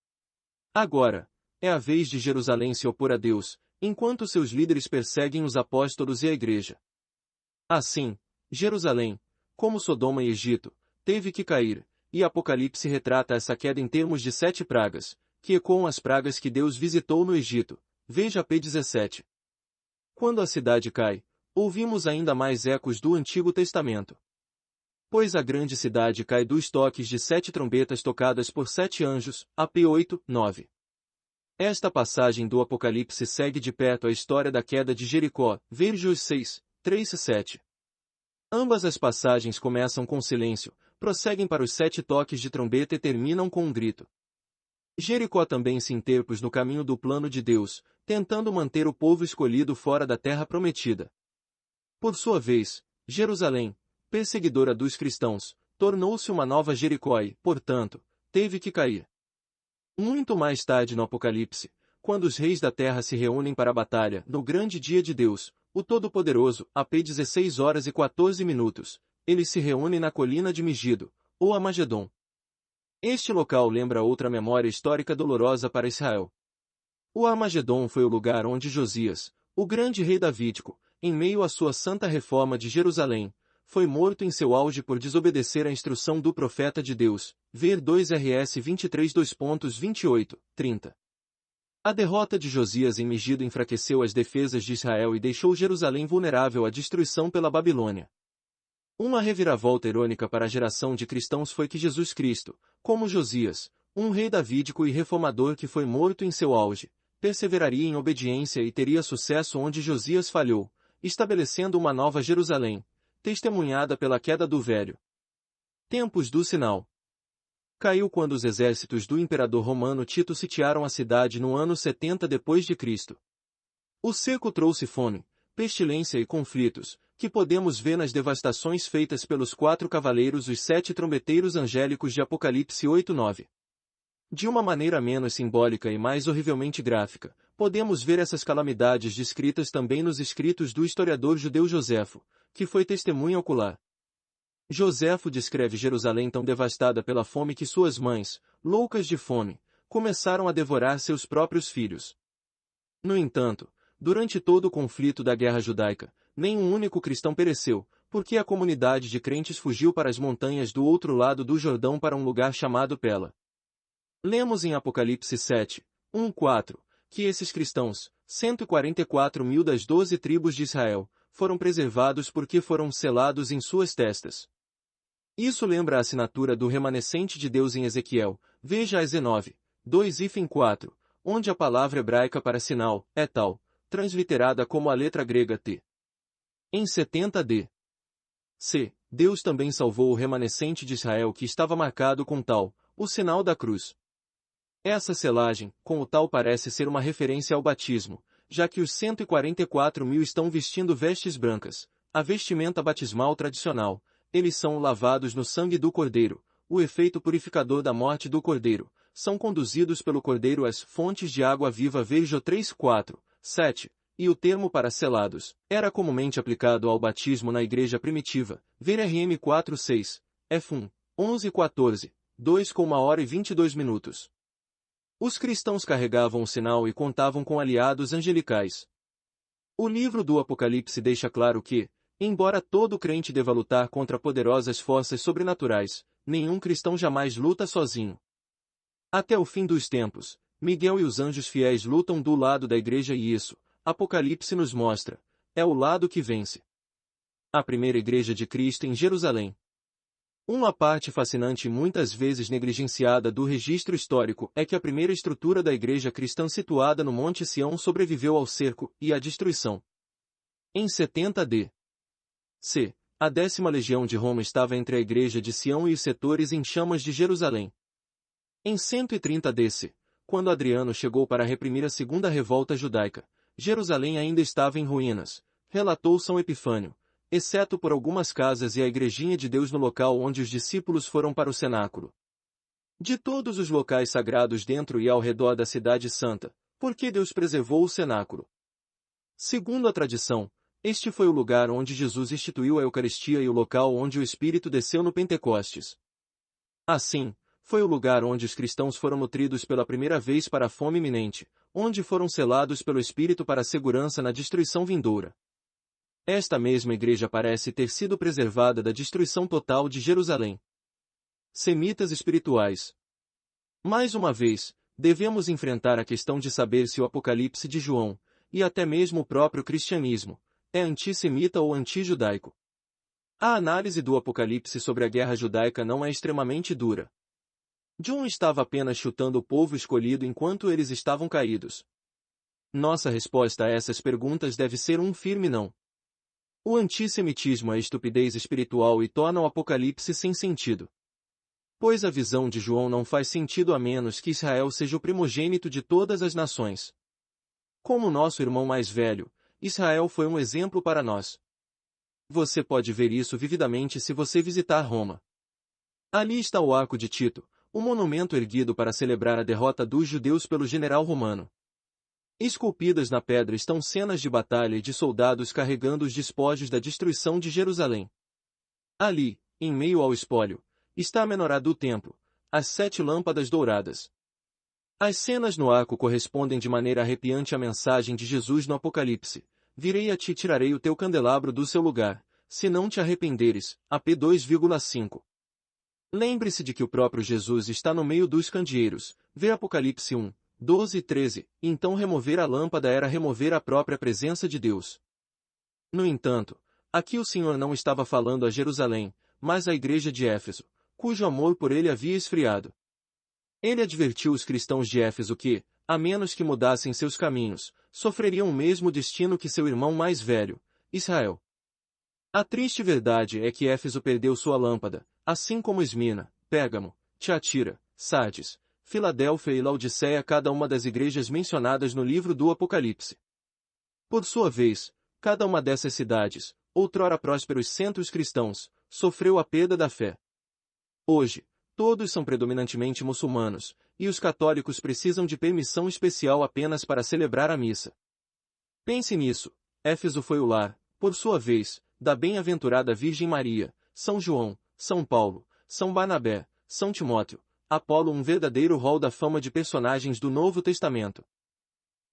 Agora, é a vez de Jerusalém se opor a Deus, enquanto seus líderes perseguem os apóstolos e a igreja. Assim, Jerusalém, como Sodoma e Egito, teve que cair, e Apocalipse retrata essa queda em termos de 7 pragas, que ecoam as pragas que Deus visitou no Egito. Veja P17. Quando a cidade cai, ouvimos ainda mais ecos do Antigo Testamento. Pois a grande cidade cai dos toques de 7 trombetas tocadas por 7 anjos, AP 8, 9. Esta passagem do Apocalipse segue de perto a história da queda de Jericó, Vírgios 6, 3 e 7. Ambas as passagens começam com silêncio, prosseguem para os 7 toques de trombeta e terminam com um grito. Jericó também se interpôs no caminho do plano de Deus, tentando manter o povo escolhido fora da terra prometida. Por sua vez, Jerusalém, perseguidora dos cristãos, tornou-se uma nova Jericó e, portanto, teve que cair. Muito mais tarde no Apocalipse, quando os reis da terra se reúnem para a batalha, no grande dia de Deus, o Todo-Poderoso, AP 16 horas e 14 minutos, eles se reúnem na colina de Megido, ou Amagedon. Este local lembra outra memória histórica dolorosa para Israel. O Armagedon foi o lugar onde Josias, o grande rei davídico, em meio à sua santa reforma de Jerusalém, foi morto em seu auge por desobedecer à instrução do profeta de Deus, ver 2 RS 23 2.28, 30. A derrota de Josias em Megido enfraqueceu as defesas de Israel e deixou Jerusalém vulnerável à destruição pela Babilônia. Uma reviravolta irônica para a geração de cristãos foi que Jesus Cristo, como Josias, um rei davídico e reformador que foi morto em seu auge, perseveraria em obediência e teria sucesso onde Josias falhou, estabelecendo uma nova Jerusalém, testemunhada pela queda do velho. Tempos do sinal. Caiu quando os exércitos do imperador romano Tito sitiaram a cidade no ano 70 d.C. O cerco trouxe fome, pestilência e conflitos, que podemos ver nas devastações feitas pelos 4 cavaleiros os 7 trombeteiros angélicos de Apocalipse 8:9. De uma maneira menos simbólica e mais horrivelmente gráfica, podemos ver essas calamidades descritas também nos escritos do historiador judeu Joséfo, que foi testemunha ocular. Joséfo descreve Jerusalém tão devastada pela fome que suas mães, loucas de fome, começaram a devorar seus próprios filhos. No entanto, durante todo o conflito da guerra judaica, nenhum único cristão pereceu, porque a comunidade de crentes fugiu para as montanhas do outro lado do Jordão para um lugar chamado Pela. Lemos em Apocalipse 7, 1-4, que esses cristãos, 144.000 das 12 tribos de Israel, foram preservados porque foram selados em suas testas. Isso lembra a assinatura do remanescente de Deus em Ezequiel, veja Eze 9, 2-4, onde a palavra hebraica para sinal é tal, transliterada como a letra grega T. Em 70 d.C., Deus também salvou o remanescente de Israel que estava marcado com tal, o sinal da cruz. Essa selagem, com o tal parece ser uma referência ao batismo, já que os 144.000 estão vestindo vestes brancas, a vestimenta batismal tradicional, eles são lavados no sangue do Cordeiro, o efeito purificador da morte do Cordeiro, são conduzidos pelo Cordeiro às fontes de água viva veja 3-4, 7, e o termo para selados, era comumente aplicado ao batismo na igreja primitiva, ver RM 4-6, F1, 11-14, 2:1h22. Os cristãos carregavam o sinal e contavam com aliados angelicais. O livro do Apocalipse deixa claro que, embora todo crente deva lutar contra poderosas forças sobrenaturais, nenhum cristão jamais luta sozinho. Até o fim dos tempos, Miguel e os anjos fiéis lutam do lado da igreja e isso, Apocalipse nos mostra, é o lado que vence. A primeira igreja de Cristo em Jerusalém. Uma parte fascinante e muitas vezes negligenciada do registro histórico é que a primeira estrutura da igreja cristã situada no Monte Sião sobreviveu ao cerco e à destruição. Em 70 d.C., a 10ª Legião de Roma estava entre a igreja de Sião e os setores em chamas de Jerusalém. Em 130 d.C., quando Adriano chegou para reprimir a segunda revolta judaica, Jerusalém ainda estava em ruínas, relatou São Epifânio, exceto por algumas casas e a igrejinha de Deus no local onde os discípulos foram para o cenáculo. De todos os locais sagrados dentro e ao redor da cidade santa, por que Deus preservou o cenáculo? Segundo a tradição, este foi o lugar onde Jesus instituiu a Eucaristia e o local onde o Espírito desceu no Pentecostes. Assim, foi o lugar onde os cristãos foram nutridos pela primeira vez para a fome iminente, onde foram selados pelo Espírito para a segurança na destruição vindoura. Esta mesma igreja parece ter sido preservada da destruição total de Jerusalém. Semitas espirituais. Mais uma vez, devemos enfrentar a questão de saber se o Apocalipse de João, e até mesmo o próprio cristianismo, é antissemita ou antijudaico. A análise do Apocalipse sobre a guerra judaica não é extremamente dura. John estava apenas chutando o povo escolhido enquanto eles estavam caídos. Nossa resposta a essas perguntas deve ser um firme não. O antissemitismo é estupidez espiritual e torna o Apocalipse sem sentido. Pois a visão de João não faz sentido a menos que Israel seja o primogênito de todas as nações. Como nosso irmão mais velho, Israel foi um exemplo para nós. Você pode ver isso vividamente se você visitar Roma. Ali está o Arco de Tito, o monumento erguido para celebrar a derrota dos judeus pelo general romano. Esculpidas na pedra estão cenas de batalha e de soldados carregando os despojos da destruição de Jerusalém. Ali, em meio ao espólio, está a menorá do templo, as 7 lâmpadas douradas. As cenas no arco correspondem de maneira arrepiante à mensagem de Jesus no Apocalipse: virei a ti e tirarei o teu candelabro do seu lugar, se não te arrependeres. AP 2,5. Lembre-se de que o próprio Jesus está no meio dos candeeiros. Vê Apocalipse 1. 12 e 13, então remover a lâmpada era remover a própria presença de Deus. No entanto, aqui o Senhor não estava falando a Jerusalém, mas à igreja de Éfeso, cujo amor por ele havia esfriado. Ele advertiu os cristãos de Éfeso que, a menos que mudassem seus caminhos, sofreriam o mesmo destino que seu irmão mais velho, Israel. A triste verdade é que Éfeso perdeu sua lâmpada, assim como Esmirna, Pérgamo, Tiatira, Sardes, Filadélfia e Laodiceia, cada uma das igrejas mencionadas no livro do Apocalipse. Por sua vez, cada uma dessas cidades, outrora prósperos centros cristãos, sofreu a perda da fé. Hoje, todos são predominantemente muçulmanos, e os católicos precisam de permissão especial apenas para celebrar a missa. Pense nisso. Éfeso foi o lar, por sua vez, da bem-aventurada Virgem Maria, São João, São Paulo, São Barnabé, São Timóteo, Apolo, um verdadeiro hall da fama de personagens do Novo Testamento.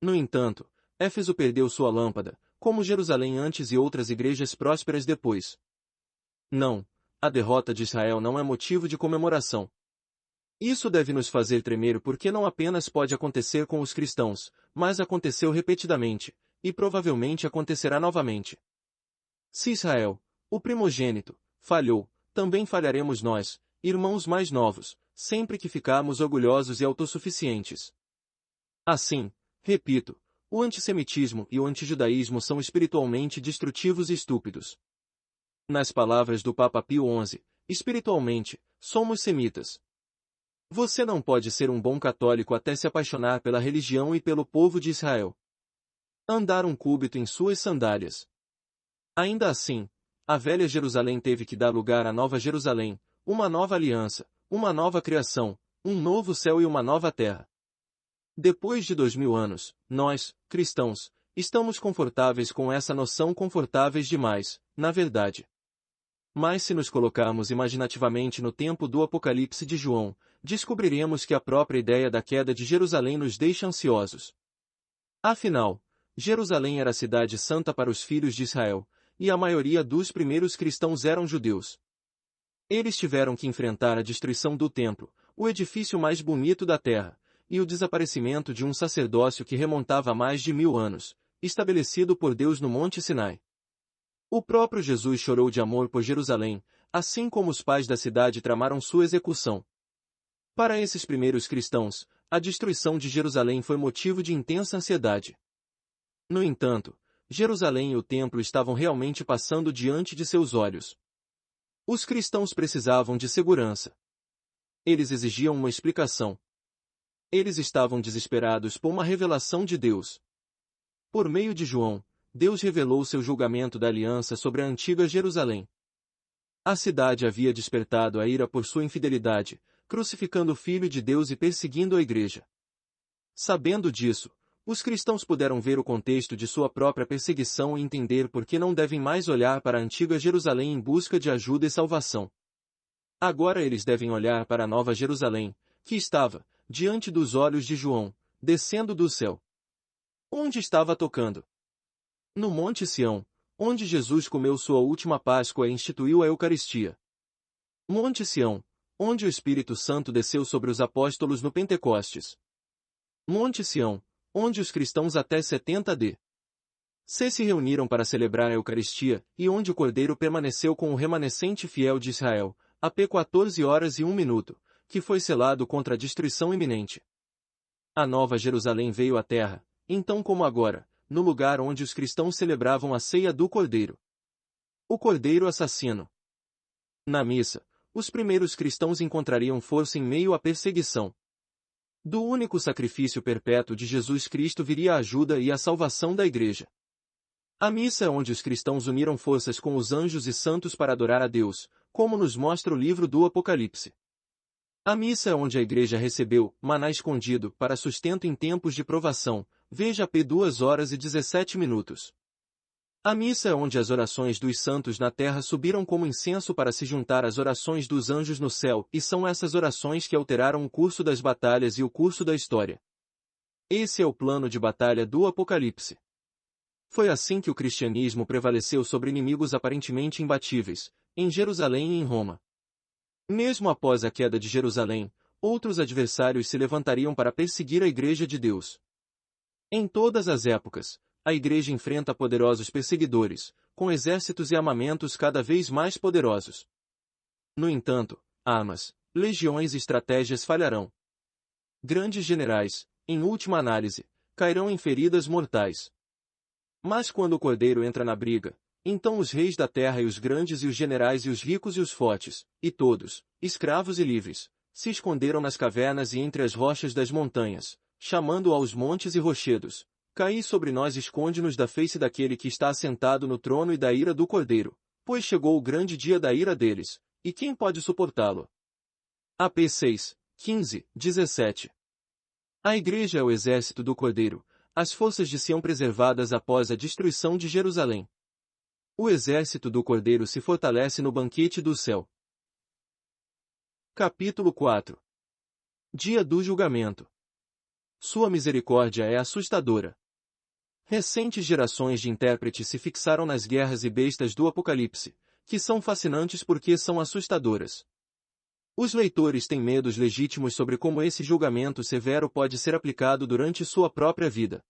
No entanto, Éfeso perdeu sua lâmpada, como Jerusalém antes e outras igrejas prósperas depois. Não, a derrota de Israel não é motivo de comemoração. Isso deve nos fazer tremer porque não apenas pode acontecer com os cristãos, mas aconteceu repetidamente, e provavelmente acontecerá novamente. Se Israel, o primogênito, falhou, também falharemos nós, irmãos mais novos, sempre que ficarmos orgulhosos e autossuficientes. Assim, repito, o antissemitismo e o antijudaísmo são espiritualmente destrutivos e estúpidos. Nas palavras do Papa Pio XI, espiritualmente, somos semitas. Você não pode ser um bom católico até se apaixonar pela religião e pelo povo de Israel. Andar um cúbito em suas sandálias. Ainda assim, a velha Jerusalém teve que dar lugar à nova Jerusalém, uma nova aliança, uma nova criação, um novo céu e uma nova terra. Depois de 2000 anos, nós, cristãos, estamos confortáveis com essa noção, confortáveis demais, na verdade. Mas se nos colocarmos imaginativamente no tempo do Apocalipse de João, descobriremos que a própria ideia da queda de Jerusalém nos deixa ansiosos. Afinal, Jerusalém era a cidade santa para os filhos de Israel, e a maioria dos primeiros cristãos eram judeus. Eles tiveram que enfrentar a destruição do templo, o edifício mais bonito da terra, e o desaparecimento de um sacerdócio que remontava a mais de 1000 anos, estabelecido por Deus no Monte Sinai. O próprio Jesus chorou de amor por Jerusalém, assim como os pais da cidade tramaram sua execução. Para esses primeiros cristãos, a destruição de Jerusalém foi motivo de intensa ansiedade. No entanto, Jerusalém e o templo estavam realmente passando diante de seus olhos. Os cristãos precisavam de segurança. Eles exigiam uma explicação. Eles estavam desesperados por uma revelação de Deus. Por meio de João, Deus revelou seu julgamento da aliança sobre a antiga Jerusalém. A cidade havia despertado a ira por sua infidelidade, crucificando o Filho de Deus e perseguindo a igreja. Sabendo disso, os cristãos puderam ver o contexto de sua própria perseguição e entender por que não devem mais olhar para a antiga Jerusalém em busca de ajuda e salvação. Agora eles devem olhar para a nova Jerusalém, que estava, diante dos olhos de João, descendo do céu. Onde estava tocando? No Monte Sião, onde Jesus comeu sua última Páscoa e instituiu a Eucaristia. Monte Sião, onde o Espírito Santo desceu sobre os apóstolos no Pentecostes. Monte Sião, onde os cristãos até 70 AD Se reuniram para celebrar a Eucaristia, e onde o Cordeiro permaneceu com o remanescente fiel de Israel, AP 14 horas e 1 minuto, que foi selado contra a destruição iminente. A Nova Jerusalém veio à terra, então como agora, no lugar onde os cristãos celebravam a ceia do Cordeiro. O Cordeiro assassino. Na missa, os primeiros cristãos encontrariam força em meio à perseguição. Do único sacrifício perpétuo de Jesus Cristo viria a ajuda e a salvação da Igreja. A missa é onde os cristãos uniram forças com os anjos e santos para adorar a Deus, como nos mostra o livro do Apocalipse. A missa é onde a Igreja recebeu maná escondido para sustento em tempos de provação, veja P 2 horas e 17 minutos. A missa é onde as orações dos santos na terra subiram como incenso para se juntar às orações dos anjos no céu, e são essas orações que alteraram o curso das batalhas e o curso da história. Esse é o plano de batalha do Apocalipse. Foi assim que o cristianismo prevaleceu sobre inimigos aparentemente imbatíveis, em Jerusalém e em Roma. Mesmo após a queda de Jerusalém, outros adversários se levantariam para perseguir a Igreja de Deus. Em todas as épocas, a Igreja enfrenta poderosos perseguidores, com exércitos e armamentos cada vez mais poderosos. No entanto, armas, legiões e estratégias falharão. Grandes generais, em última análise, cairão em feridas mortais. Mas quando o Cordeiro entra na briga, então os reis da terra e os grandes e os generais e os ricos e os fortes, e todos, escravos e livres, se esconderam nas cavernas e entre as rochas das montanhas, chamando aos montes e rochedos: caí sobre nós, esconde-nos da face daquele que está assentado no trono e da ira do Cordeiro, pois chegou o grande dia da ira deles, e quem pode suportá-lo? AP 6, 15, 17. A Igreja é o exército do Cordeiro, as forças de Sião preservadas após a destruição de Jerusalém. O exército do Cordeiro se fortalece no banquete do céu. Capítulo 4. Dia do julgamento. Sua misericórdia é assustadora. Recentes gerações de intérpretes se fixaram nas guerras e bestas do Apocalipse, que são fascinantes porque são assustadoras. Os leitores têm medos legítimos sobre como esse julgamento severo pode ser aplicado durante sua própria vida.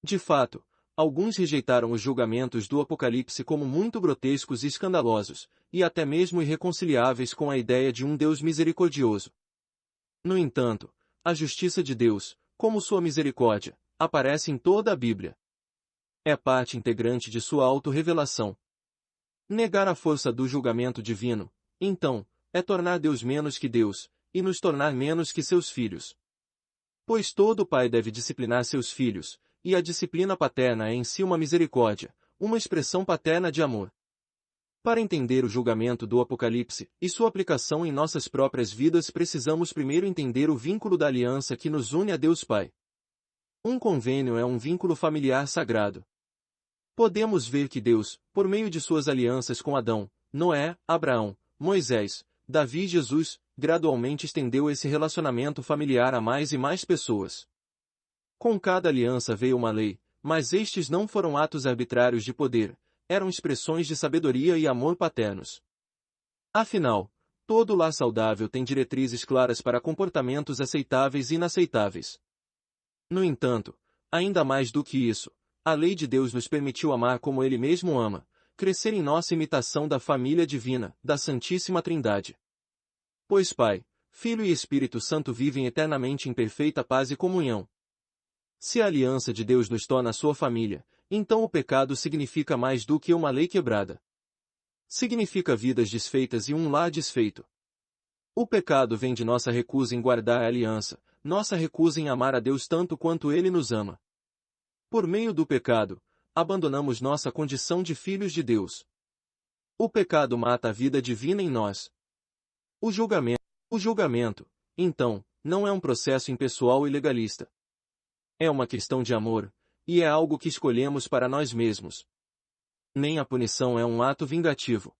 De fato, alguns rejeitaram os julgamentos do Apocalipse como muito grotescos e escandalosos, e até mesmo irreconciliáveis com a ideia de um Deus misericordioso. No entanto, a justiça de Deus, como sua misericórdia, aparece em toda a Bíblia. É parte integrante de sua autorrevelação. Negar a força do julgamento divino, então, é tornar Deus menos que Deus, e nos tornar menos que seus filhos. Pois todo pai deve disciplinar seus filhos, e a disciplina paterna é em si uma misericórdia, uma expressão paterna de amor. Para entender o julgamento do Apocalipse e sua aplicação em nossas próprias vidas, precisamos primeiro entender o vínculo da aliança que nos une a Deus Pai. Um convênio é um vínculo familiar sagrado. Podemos ver que Deus, por meio de suas alianças com Adão, Noé, Abraão, Moisés, Davi e Jesus, gradualmente estendeu esse relacionamento familiar a mais e mais pessoas. Com cada aliança veio uma lei, mas estes não foram atos arbitrários de poder, eram expressões de sabedoria e amor paternos. Afinal, todo lar saudável tem diretrizes claras para comportamentos aceitáveis e inaceitáveis. No entanto, ainda mais do que isso, a lei de Deus nos permitiu amar como Ele mesmo ama, crescer em nossa imitação da família divina, da Santíssima Trindade. Pois Pai, Filho e Espírito Santo vivem eternamente em perfeita paz e comunhão. Se a aliança de Deus nos torna sua família, então o pecado significa mais do que uma lei quebrada. Significa vidas desfeitas e um lar desfeito. O pecado vem de nossa recusa em guardar a aliança, nossa recusa em amar a Deus tanto quanto Ele nos ama. Por meio do pecado, abandonamos nossa condição de filhos de Deus. O pecado mata a vida divina em nós. O julgamento, então, não é um processo impessoal e legalista. É uma questão de amor, e é algo que escolhemos para nós mesmos. Nem a punição é um ato vingativo.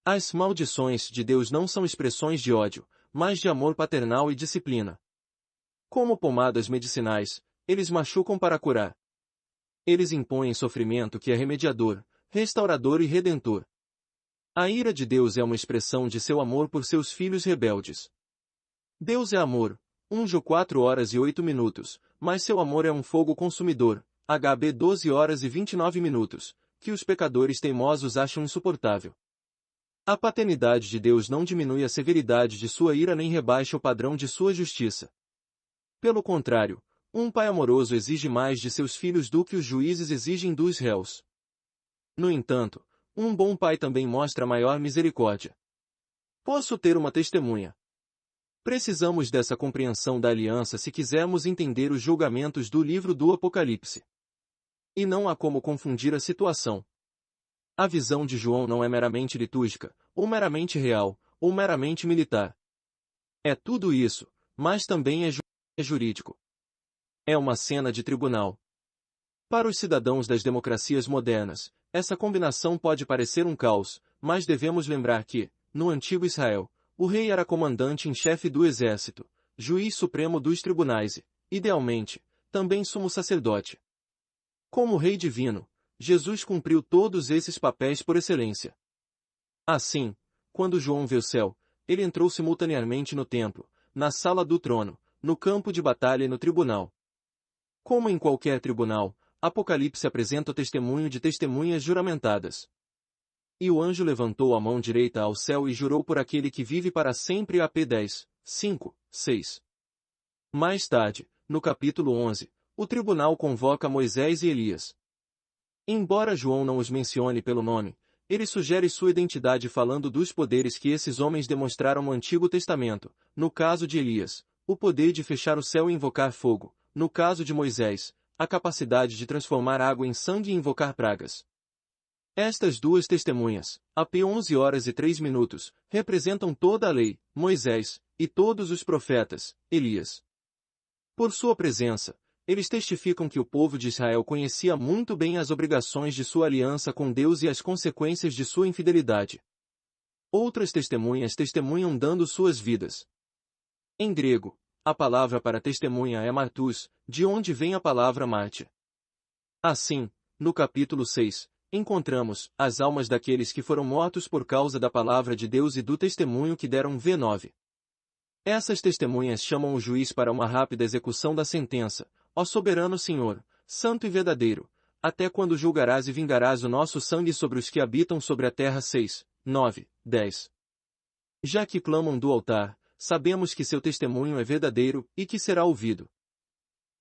As maldições de Deus não são expressões de ódio, mas de amor paternal e disciplina. Como pomadas medicinais, eles machucam para curar. Eles impõem sofrimento que é remediador, restaurador e redentor. A ira de Deus é uma expressão de seu amor por seus filhos rebeldes. Deus é amor, 1 João 4 horas e 8 minutos, mas seu amor é um fogo consumidor, HB 12h29, que os pecadores teimosos acham insuportável. A paternidade de Deus não diminui a severidade de sua ira nem rebaixa o padrão de sua justiça. Pelo contrário, um pai amoroso exige mais de seus filhos do que os juízes exigem dos réus. No entanto, um bom pai também mostra maior misericórdia. Posso ter uma testemunha. Precisamos dessa compreensão da aliança se quisermos entender os julgamentos do livro do Apocalipse. E não há como confundir a situação. A visão de João não é meramente litúrgica, ou meramente real, ou meramente militar. É tudo isso, mas também é jurídico. É uma cena de tribunal. Para os cidadãos das democracias modernas, essa combinação pode parecer um caos, mas devemos lembrar que, no antigo Israel, o rei era comandante em chefe do exército, juiz supremo dos tribunais e, idealmente, também sumo sacerdote. Como rei divino, Jesus cumpriu todos esses papéis por excelência. Assim, quando João vê o céu, ele entrou simultaneamente no templo, na sala do trono, no campo de batalha e no tribunal. Como em qualquer tribunal, Apocalipse apresenta o testemunho de testemunhas juramentadas. E o anjo levantou a mão direita ao céu e jurou por aquele que vive para sempre. AP 10, 5, 6. Mais tarde, no capítulo 11, o tribunal convoca Moisés e Elias. Embora João não os mencione pelo nome, ele sugere sua identidade falando dos poderes que esses homens demonstraram no Antigo Testamento. No caso de Elias, o poder de fechar o céu e invocar fogo. No caso de Moisés, a capacidade de transformar água em sangue e invocar pragas. Estas duas testemunhas, AP 11h03, representam toda a lei, Moisés, e todos os profetas, Elias. Por sua presença, eles testificam que o povo de Israel conhecia muito bem as obrigações de sua aliança com Deus e as consequências de sua infidelidade. Outras testemunhas testemunham dando suas vidas. Em grego, a palavra para testemunha é martus, de onde vem a palavra mártir. Assim, no capítulo 6, encontramos as almas daqueles que foram mortos por causa da palavra de Deus e do testemunho que deram. V9. Essas testemunhas chamam o juiz para uma rápida execução da sentença. Ó soberano Senhor, santo e verdadeiro, até quando julgarás e vingarás o nosso sangue sobre os que habitam sobre a terra? 6, 9, 10. Já que clamam do altar, sabemos que seu testemunho é verdadeiro e que será ouvido.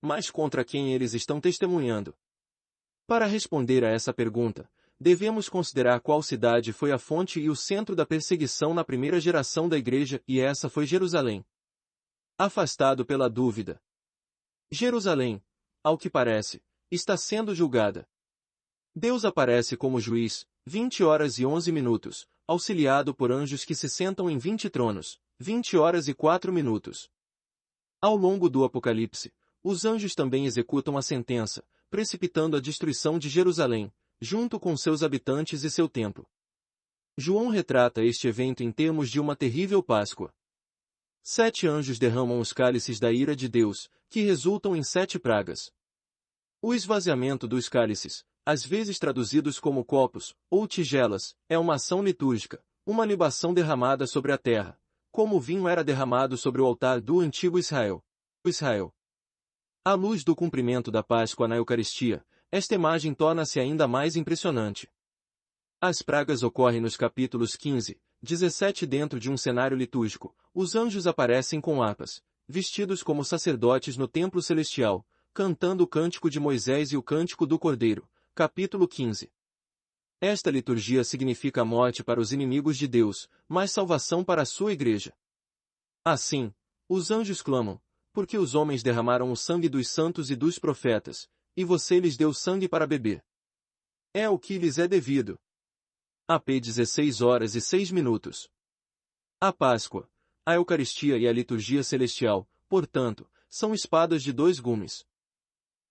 Mas contra quem eles estão testemunhando? Para responder a essa pergunta, devemos considerar qual cidade foi a fonte e o centro da perseguição na primeira geração da igreja, e essa foi Jerusalém. Afastado pela dúvida. Jerusalém, ao que parece, está sendo julgada. Deus aparece como juiz, 20h11, auxiliado por anjos que se sentam em 20 tronos, 20h04. Ao longo do Apocalipse, os anjos também executam a sentença, precipitando a destruição de Jerusalém, junto com seus habitantes e seu templo. João retrata este evento em termos de uma terrível Páscoa. 7 anjos derramam os cálices da ira de Deus, que resultam em 7 pragas. O esvaziamento dos cálices, às vezes traduzidos como copos, ou tigelas, é uma ação litúrgica, uma libação derramada sobre a terra, como o vinho era derramado sobre o altar do antigo Israel. À luz do cumprimento da Páscoa na Eucaristia, esta imagem torna-se ainda mais impressionante. As pragas ocorrem nos capítulos 15, 17 dentro de um cenário litúrgico. Os anjos aparecem com harpas, vestidos como sacerdotes no templo celestial, cantando o cântico de Moisés e o cântico do Cordeiro. Capítulo 15. Esta liturgia significa a morte para os inimigos de Deus, mas salvação para a sua igreja. Assim, os anjos clamam, porque os homens derramaram o sangue dos santos e dos profetas, e você lhes deu sangue para beber. É o que lhes é devido. AP 16h06. A Páscoa, a Eucaristia e a liturgia celestial, portanto, são espadas de 2 gumes.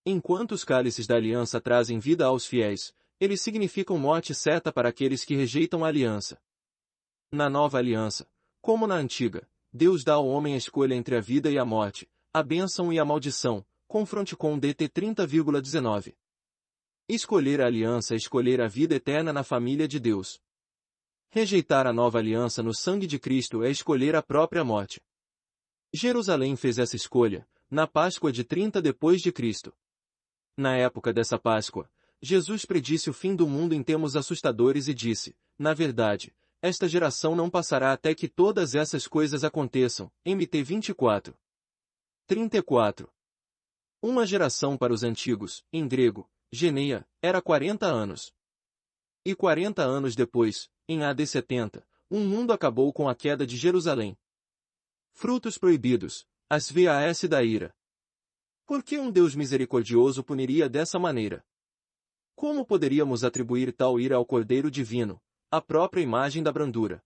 Enquanto os cálices da aliança trazem vida aos fiéis, eles significam morte certa para aqueles que rejeitam a aliança. Na nova aliança, como na antiga, Deus dá ao homem a escolha entre a vida e a morte, a bênção e a maldição. Confronte com DT 30,19. Escolher a aliança é escolher a vida eterna na família de Deus. Rejeitar a nova aliança no sangue de Cristo é escolher a própria morte. Jerusalém fez essa escolha, na Páscoa de 30 depois de Cristo. Na época dessa Páscoa, Jesus predisse o fim do mundo em termos assustadores e disse, na verdade, esta geração não passará até que todas essas coisas aconteçam. MT 24. 34. Uma geração para os antigos, em grego, geneia, era 40 anos. E 40 anos depois, em AD 70, um mundo acabou com a queda de Jerusalém. Frutos proibidos, as VAS da ira. Por que um Deus misericordioso puniria dessa maneira? Como poderíamos atribuir tal ira ao Cordeiro Divino, a própria imagem da brandura?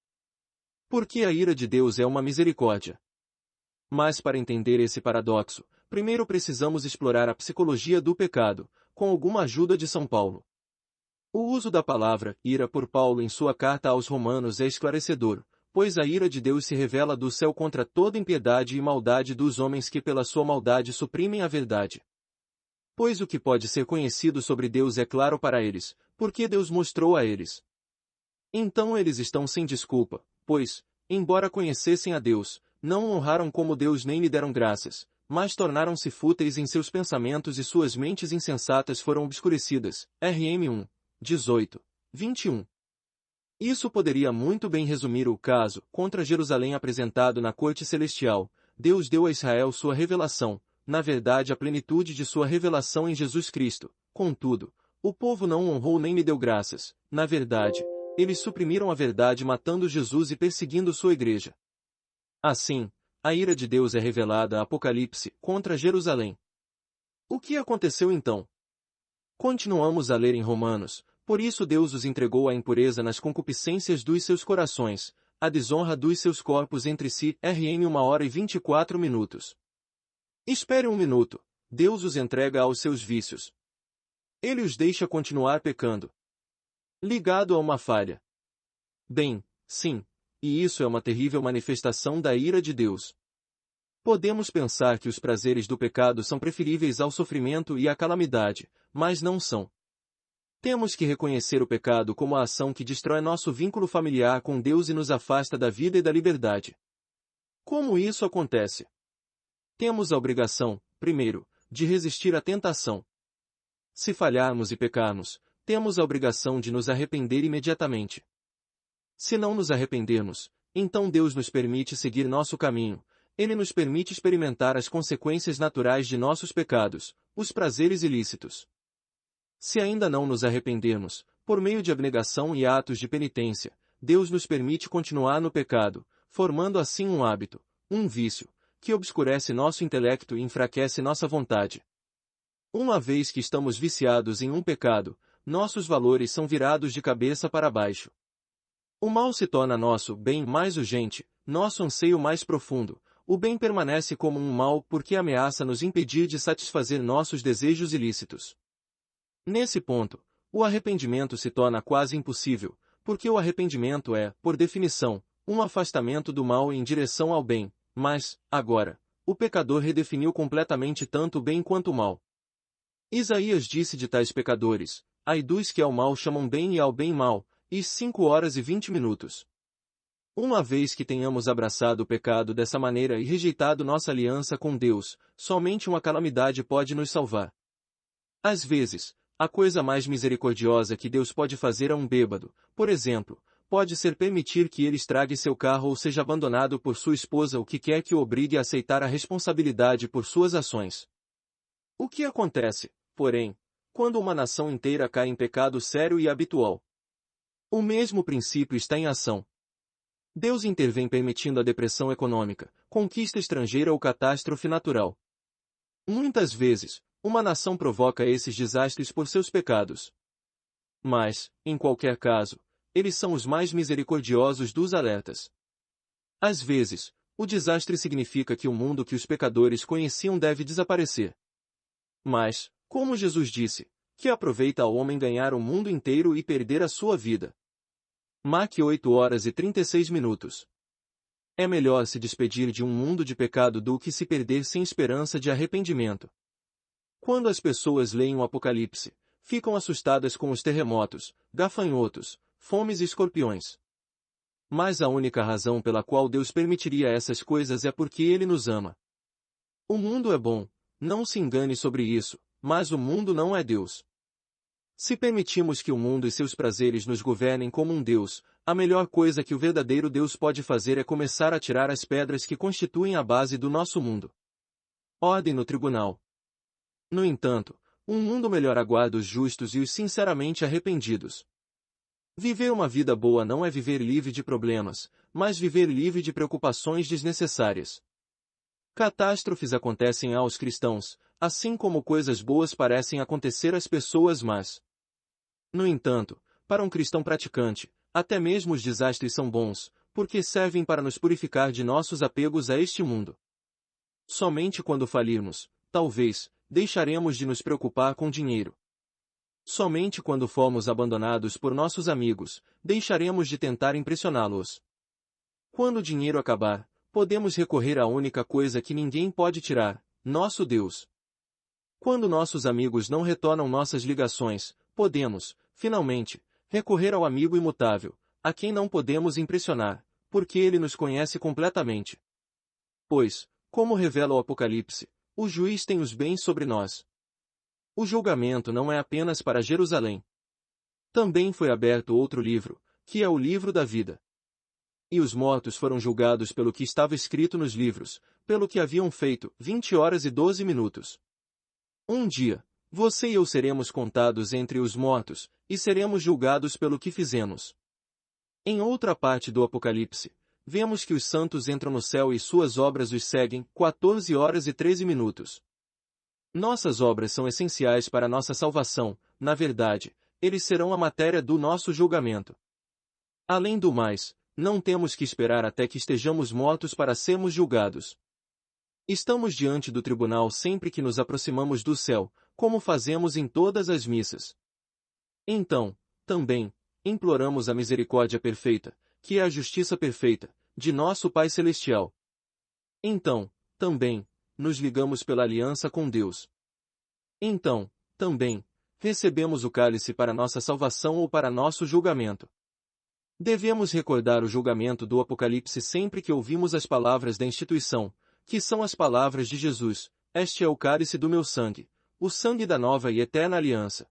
Porque a ira de Deus é uma misericórdia. Mas para entender esse paradoxo, primeiro precisamos explorar a psicologia do pecado, com alguma ajuda de São Paulo. O uso da palavra ira por Paulo em sua carta aos Romanos é esclarecedor, pois a ira de Deus se revela do céu contra toda impiedade e maldade dos homens que pela sua maldade suprimem a verdade. Pois o que pode ser conhecido sobre Deus é claro para eles, porque Deus mostrou a eles. Então eles estão sem desculpa, pois, embora conhecessem a Deus, não o honraram como Deus nem lhe deram graças, mas tornaram-se fúteis em seus pensamentos e suas mentes insensatas foram obscurecidas. RM 1, 18, 21. Isso poderia muito bem resumir o caso contra Jerusalém apresentado na corte celestial. Deus deu a Israel sua revelação, na verdade a plenitude de sua revelação em Jesus Cristo. Contudo, o povo não o honrou nem lhe deu graças. Na verdade, eles suprimiram a verdade matando Jesus e perseguindo sua igreja. Assim, a ira de Deus é revelada a Apocalipse contra Jerusalém. O que aconteceu então? Continuamos a ler em Romanos. Por isso Deus os entregou à impureza nas concupiscências dos seus corações, à desonra dos seus corpos entre si. RM 1 hora e 24 minutos. Espere um minuto. Deus os entrega aos seus vícios. Ele os deixa continuar pecando. Ligado a uma falha. Bem, sim, e isso é uma terrível manifestação da ira de Deus. Podemos pensar que os prazeres do pecado são preferíveis ao sofrimento e à calamidade, mas não são. Temos que reconhecer o pecado como a ação que destrói nosso vínculo familiar com Deus e nos afasta da vida e da liberdade. Como isso acontece? Temos a obrigação, primeiro, de resistir à tentação. Se falharmos e pecarmos, temos a obrigação de nos arrepender imediatamente. Se não nos arrependermos, então Deus nos permite seguir nosso caminho, Ele nos permite experimentar as consequências naturais de nossos pecados, os prazeres ilícitos. Se ainda não nos arrependermos, por meio de abnegação e atos de penitência, Deus nos permite continuar no pecado, formando assim um hábito, um vício, que obscurece nosso intelecto e enfraquece nossa vontade. Uma vez que estamos viciados em um pecado, nossos valores são virados de cabeça para baixo. O mal se torna nosso bem mais urgente, nosso anseio mais profundo. O bem permanece como um mal porque ameaça nos impedir de satisfazer nossos desejos ilícitos. Nesse ponto, o arrependimento se torna quase impossível, porque o arrependimento é, por definição, um afastamento do mal em direção ao bem, mas, agora, o pecador redefiniu completamente tanto o bem quanto o mal. Isaías disse de tais pecadores, ai dos que ao mal chamam bem e ao bem mal, e 5 horas e 20 minutos. Uma vez que tenhamos abraçado o pecado dessa maneira e rejeitado nossa aliança com Deus, somente uma calamidade pode nos salvar. Às vezes, a coisa mais misericordiosa que Deus pode fazer a um bêbado, por exemplo, pode ser permitir que ele estrague seu carro ou seja abandonado por sua esposa, o que quer que o obrigue a aceitar a responsabilidade por suas ações. O que acontece, porém, quando uma nação inteira cai em pecado sério e habitual? O mesmo princípio está em ação. Deus intervém permitindo a depressão econômica, conquista estrangeira ou catástrofe natural. Muitas vezes, uma nação provoca esses desastres por seus pecados. Mas, em qualquer caso, eles são os mais misericordiosos dos alertas. Às vezes, o desastre significa que o mundo que os pecadores conheciam deve desaparecer. Mas, como Jesus disse, que aproveita ao homem ganhar o mundo inteiro e perder a sua vida. Mark 8 horas e 36 minutos. É melhor se despedir de um mundo de pecado do que se perder sem esperança de arrependimento. Quando as pessoas leem o Apocalipse, ficam assustadas com os terremotos, gafanhotos, fomes e escorpiões. Mas a única razão pela qual Deus permitiria essas coisas é porque Ele nos ama. O mundo é bom, não se engane sobre isso, mas o mundo não é Deus. Se permitimos que o mundo e seus prazeres nos governem como um Deus, a melhor coisa que o verdadeiro Deus pode fazer é começar a tirar as pedras que constituem a base do nosso mundo. Ordem no tribunal. No entanto, um mundo melhor aguarda os justos e os sinceramente arrependidos. Viver uma vida boa não é viver livre de problemas, mas viver livre de preocupações desnecessárias. Catástrofes acontecem aos cristãos, assim como coisas boas parecem acontecer às pessoas más. No entanto, para um cristão praticante, até mesmo os desastres são bons, porque servem para nos purificar de nossos apegos a este mundo. Somente quando falirmos, talvez, deixaremos de nos preocupar com dinheiro. Somente quando formos abandonados por nossos amigos, deixaremos de tentar impressioná-los. Quando o dinheiro acabar, podemos recorrer à única coisa que ninguém pode tirar, nosso Deus. Quando nossos amigos não retornam nossas ligações, podemos, finalmente, recorrer ao amigo imutável, a quem não podemos impressionar, porque ele nos conhece completamente. Pois, como revela o Apocalipse, o juiz tem os bens sobre nós. O julgamento não é apenas para Jerusalém. Também foi aberto outro livro, que é o livro da vida. E os mortos foram julgados pelo que estava escrito nos livros, pelo que haviam feito, 20 horas e 12 minutos. Um dia, você e eu seremos contados entre os mortos, e seremos julgados pelo que fizemos. Em outra parte do Apocalipse, vemos que os santos entram no céu e suas obras os seguem, 14 horas e 13 minutos. Nossas obras são essenciais para nossa salvação, na verdade, eles serão a matéria do nosso julgamento. Além do mais, não temos que esperar até que estejamos mortos para sermos julgados. Estamos diante do tribunal sempre que nos aproximamos do céu, como fazemos em todas as missas. Então, também, imploramos a misericórdia perfeita, que é a justiça perfeita, de nosso Pai Celestial. Então, também, nos ligamos pela aliança com Deus. Então, também, recebemos o cálice para nossa salvação ou para nosso julgamento. Devemos recordar o julgamento do Apocalipse sempre que ouvimos as palavras da instituição, que são as palavras de Jesus: este é o cálice do meu sangue, o sangue da nova e eterna aliança.